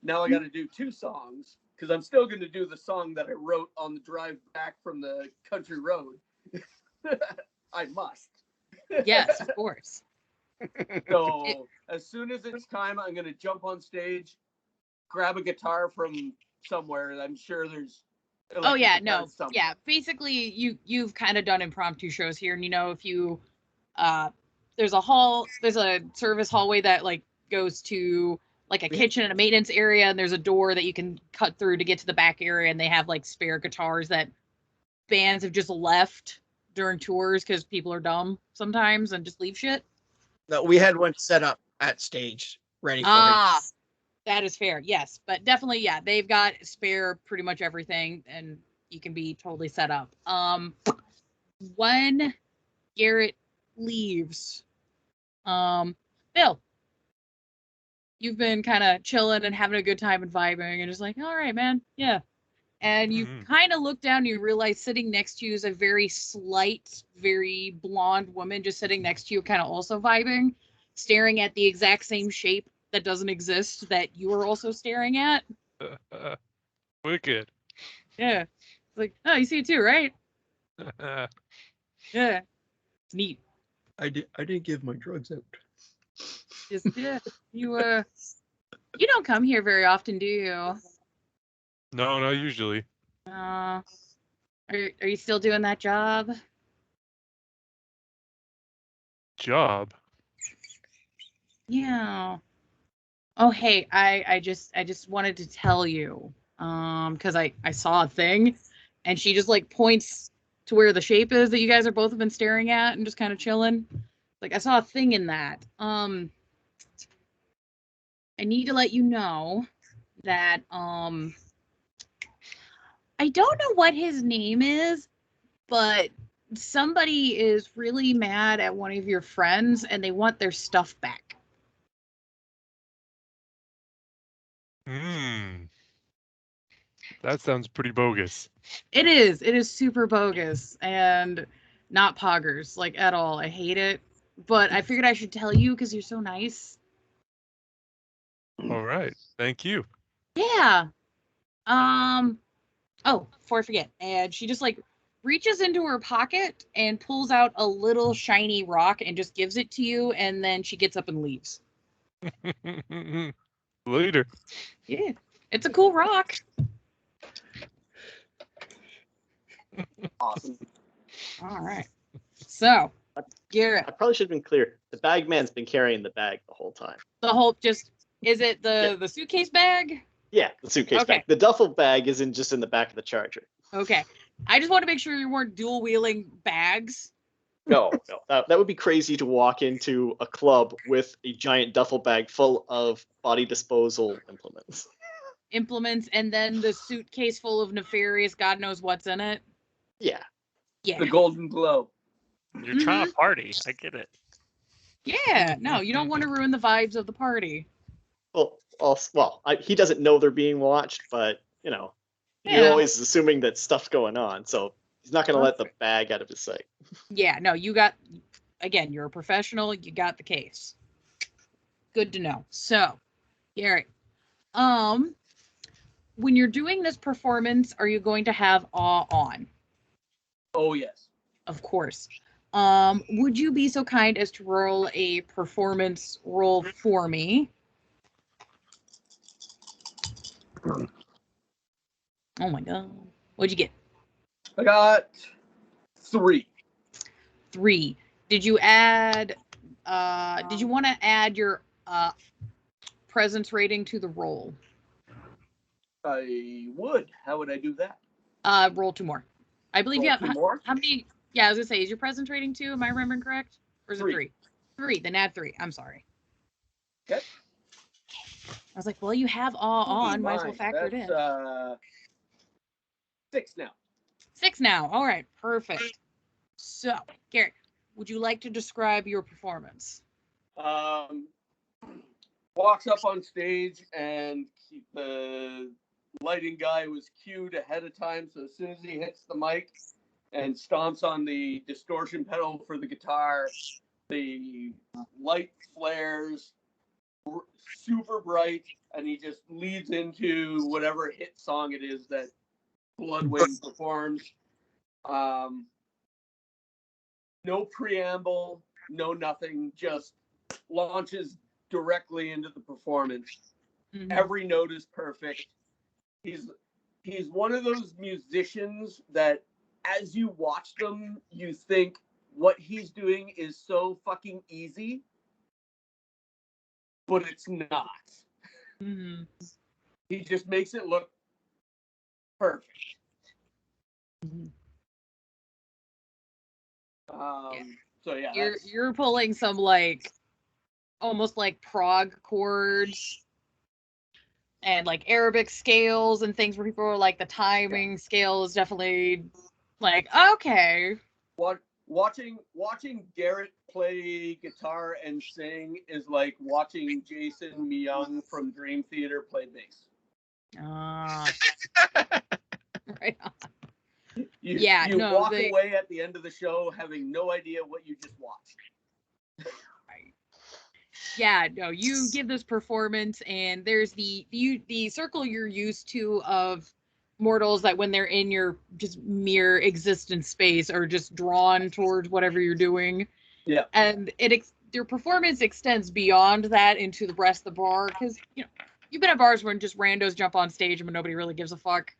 Now I got to do 2 songs because I'm still going to do the song that I wrote on the drive back from the country road. I must. Yes, of course. So as soon as it's time, I'm going to jump on stage, grab a guitar from somewhere. I'm sure there's. Oh yeah, electric no, guitars somewhere. yeah. Basically, you've kind of done impromptu shows here, and if you, there's a service hallway that like goes to like a kitchen and a maintenance area, and there's a door that you can cut through to get to the back area, and they have like spare guitars that bands have just left during tours because people are dumb sometimes and just leave shit. No, we had one set up at stage ready for him. That is fair, yes. But definitely, yeah, they've got spare pretty much everything, and you can be totally set up. When Garrett leaves, Bill, you've been kind of chilling and having a good time and vibing, and just like, all right, man, yeah. And you kind of look down and you realize sitting next to you is a very slight, very blonde woman just sitting next to you, kind of also vibing, staring at the exact same shape that doesn't exist that you are also staring at. Wicked. Yeah. It's like, oh, you see it too, right? Yeah. It's neat. I didn't give my drugs out. Just, yeah. You don't come here very often, do you? No, not usually. Are you still doing that job? Job? Yeah. Oh, hey, I just wanted to tell you, because I saw a thing, and she just like points to where the shape is that you guys are both have been staring at and just kind of chilling. Like I saw a thing in that. I need to let you know that I don't know what his name is, but somebody is really mad at one of your friends and they want their stuff back. That sounds pretty bogus. It is super bogus and not poggers, like at all. I hate it, but I figured I should tell you because you're so nice. All right. Thank you. Yeah. Oh, before I forget, and she just like reaches into her pocket and pulls out a little shiny rock and just gives it to you, and then she gets up and leaves. Later. Yeah, it's a cool rock. Awesome. All right. So, Garrett, I probably should have been clear. The bag man's been carrying the bag the whole time. the whole is it the suitcase bag? Yeah, the suitcase Okay. bag. The duffel bag isn't just in the back of the Charger. Okay. I just want to make sure you weren't dual wheeling bags. No. That would be crazy to walk into a club with a giant duffel bag full of body disposal implements. And then the suitcase full of nefarious God knows what's in it. Yeah. Yeah. The Golden Globe. You're trying to party. I get it. Yeah. No, you don't want to ruin the vibes of the party. Well, he doesn't know they're being watched, but he Yeah. always is assuming that stuff's going on, so he's not going to let the bag out of his sight. Yeah, no, again, you're a professional, you got the case. Good to know. So, Gary, when you're doing this performance, are you going to have awe on? Oh, yes. Of course. Would you be so kind as to roll a performance roll for me? Oh my god. What'd you get? I got 3. 3. Did you add did you want to add your presence rating to the roll? I would. How would I do that? Roll 2 more. I believe Roll you have 2 more? how many? Yeah, I was gonna say, is your presence rating 2? Am I remembering correct? Or is it 3? 3? 3. Then add 3. I'm sorry. Okay. I was like, well, you have awe on. Might as well factor it in. That's 6 now. 6 now. All right. Perfect. So, Garrett, would you like to describe your performance? Walks up on stage, and the lighting guy was cued ahead of time, so as soon as he hits the mic and stomps on the distortion pedal for the guitar, the light flares super bright, and he just leads into whatever hit song it is that Bloodwind performs. No preamble, no nothing, just launches directly into the performance. Mhm. Every note is perfect. He's one of those musicians that as you watch them, you think what he's doing is so fucking easy, but it's not. Mhm. He just makes it look perfect. Mhm. So yeah, You're pulling some like almost like prog chords and like Arabic scales and things where people are like the timing scale is definitely like okay. watching Garrett play guitar and sing is like watching Jason Myung from Dream Theater play bass. Right on. You walk away at the end of the show having no idea what you just watched. Right. Yeah, no, you give this performance, and there's the circle you're used to of mortals that when they're in your just mere existence space are just drawn towards whatever you're doing. Yeah. And your performance extends beyond that into the rest of the bar, because you've been at bars where just randos jump on stage and nobody really gives a fuck.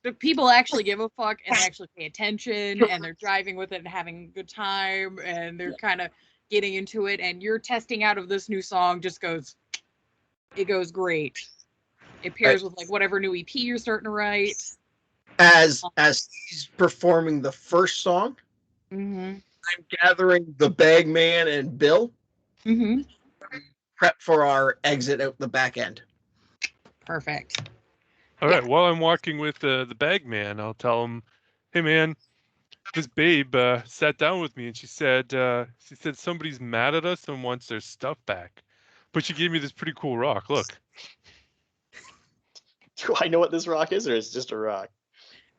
But people actually give a fuck, and they actually pay attention, and they're driving with it and having a good time, and they're kind of getting into it, and your testing out of this new song just goes great. It pairs with like whatever new EP you're starting to write. As he's performing the first song, Mm-hmm. I'm gathering the bagman and Bill. Mm-hmm. Prep for our exit out the back end. Perfect. All right. While I'm walking with the bag man, I'll tell him, "Hey, man, this babe sat down with me and she said somebody's mad at us and wants their stuff back, but she gave me this pretty cool rock. Look." Do I know what this rock is, or is it just a rock?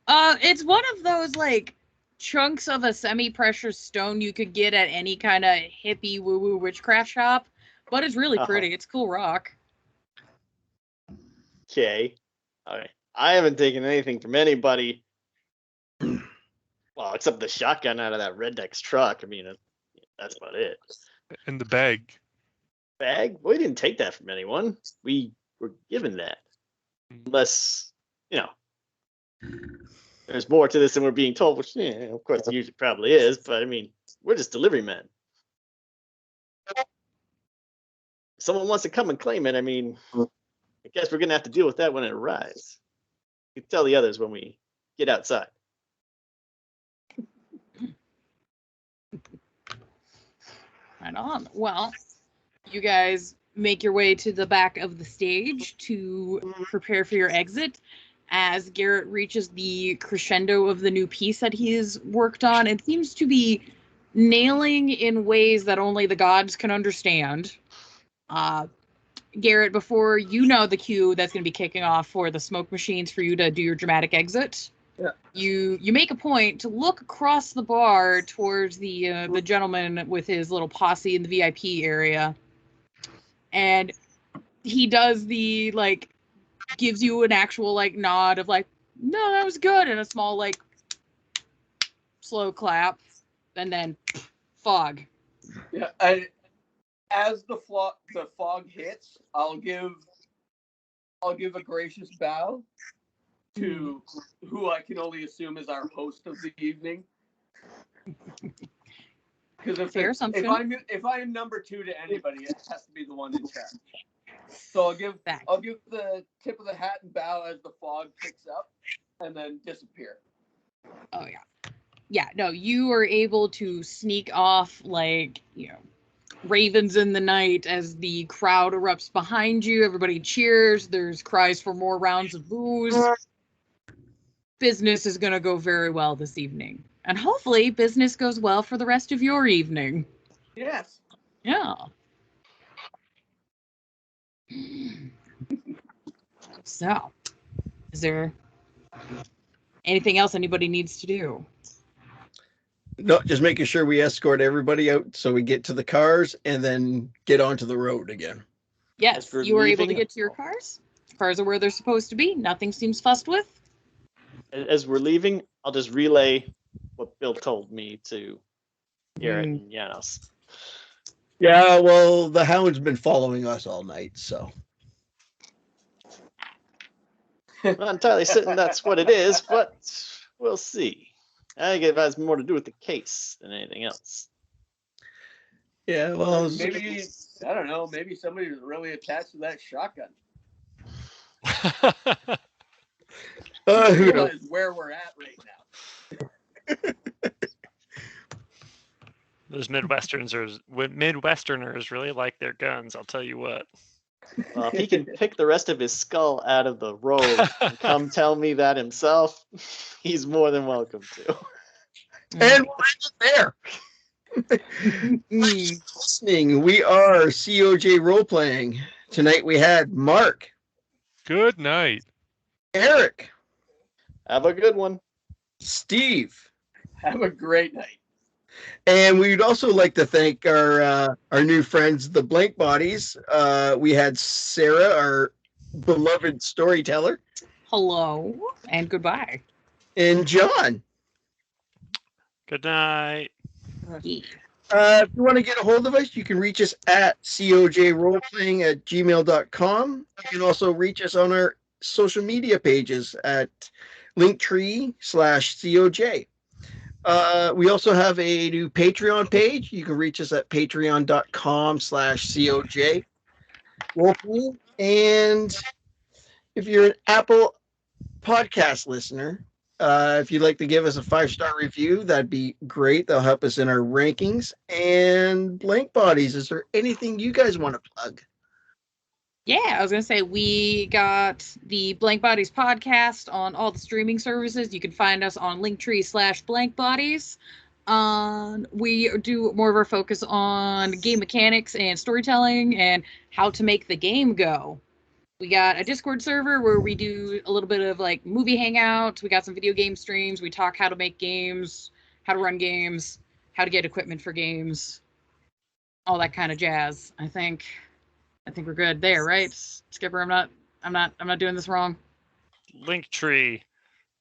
It's one of those like chunks of a semi-precious stone you could get at any kind of hippie woo-woo witchcraft shop, but it's really pretty. It's cool rock. Okay. All right. I haven't taken anything from anybody. Well, except the shotgun out of that Redneck's truck. I mean, that's about it. And the bag. Bag? We didn't take that from anyone. We were given that. Unless, there's more to this than we're being told, which, of course, there usually probably is, but I mean, we're just delivery men. If someone wants to come and claim it, I mean, I guess we're going to have to deal with that when it arrives. You can tell the others when we get outside. Right on. Well, you guys make your way to the back of the stage to prepare for your exit as Garrett reaches the crescendo of the new piece that he has worked on and seems to be nailing in ways that only the gods can understand. Garrett, before you know the cue that's going to be kicking off for the smoke machines for you to do your dramatic exit, you make a point to look across the bar towards the gentleman with his little posse in the VIP area, and he does the like gives you an actual like nod of like, no, that was good, and a small like slow clap, and then fog. Yeah, as the fog hits, I'll give a gracious bow to who I can only assume is our host of the evening. Because if I am number two to anybody, it has to be the one in charge. So I'll give the tip of the hat and bow as the fog picks up, and then disappear. Oh yeah. No, you are able to sneak off like ravens in the night as the crowd erupts behind you. Everybody cheers. There's cries for more rounds of booze. Business is going to go very well this evening. And hopefully business goes well for the rest of your evening. Yes. Yeah. So, is there anything else anybody needs to do? No, just making sure we escort everybody out so we get to the cars and then get onto the road again. Yes, you were able to get to your cars. Cars are where they're supposed to be. Nothing seems fussed with. As we're leaving, I'll just relay what Bill told me to Garrett and Janos. Yeah, well, the hound's been following us all night, so. I'm not entirely certain that's what it is, but we'll see. I think it has more to do with the case than anything else. Yeah, well, maybe I don't know. Maybe somebody was really attached to that shotgun. Who realize where we're at right now. Those Midwesterners really like their guns. I'll tell you what. Well, if he can pick the rest of his skull out of the road and come tell me that himself, he's more than welcome to. And we're there. Listening, we are CoJ Roleplaying. Tonight we had Mark. Good night. Eric. Have a good one. Steve. Have a great night. And we'd also like to thank our new friends, the Blank Bodies. We had Sarah, our beloved storyteller. Hello and goodbye. And John. Good night. If you want to get a hold of us, you can reach us at cojroleplaying@gmail.com. You can also reach us on our social media pages at linktree/CoJ. We also have a new Patreon page. You can reach us at patreon.com/CoJ. And if you're an Apple podcast listener, if you'd like to give us a 5-star review, that'd be great. That'll help us in our rankings. And Blank Bodies, is there anything you guys want to plug? Yeah, I was going to say, we got the Blank Bodies podcast on all the streaming services. You can find us on linktree/blankbodies. We do more of our focus on game mechanics and storytelling and how to make the game go. We got a Discord server where we do a little bit of like movie hangouts. We got some video game streams. We talk how to make games, how to run games, how to get equipment for games, all that kind of jazz. I think we're good there, right? Skipper, I'm not doing this wrong. Linktree,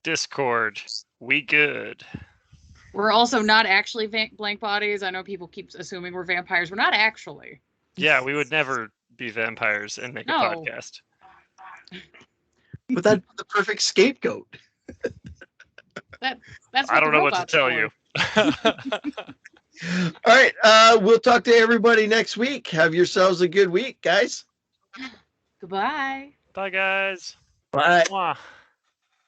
Discord, we good. We're also not actually Blank Bodies. I know people keep assuming we're vampires. We're not actually. Yeah, we would never be vampires and make a podcast. But that's the perfect scapegoat. That's I don't know what to tell you. All right. We'll talk to everybody next week. Have yourselves a good week, guys. Goodbye. Bye, guys. Bye. Mwah.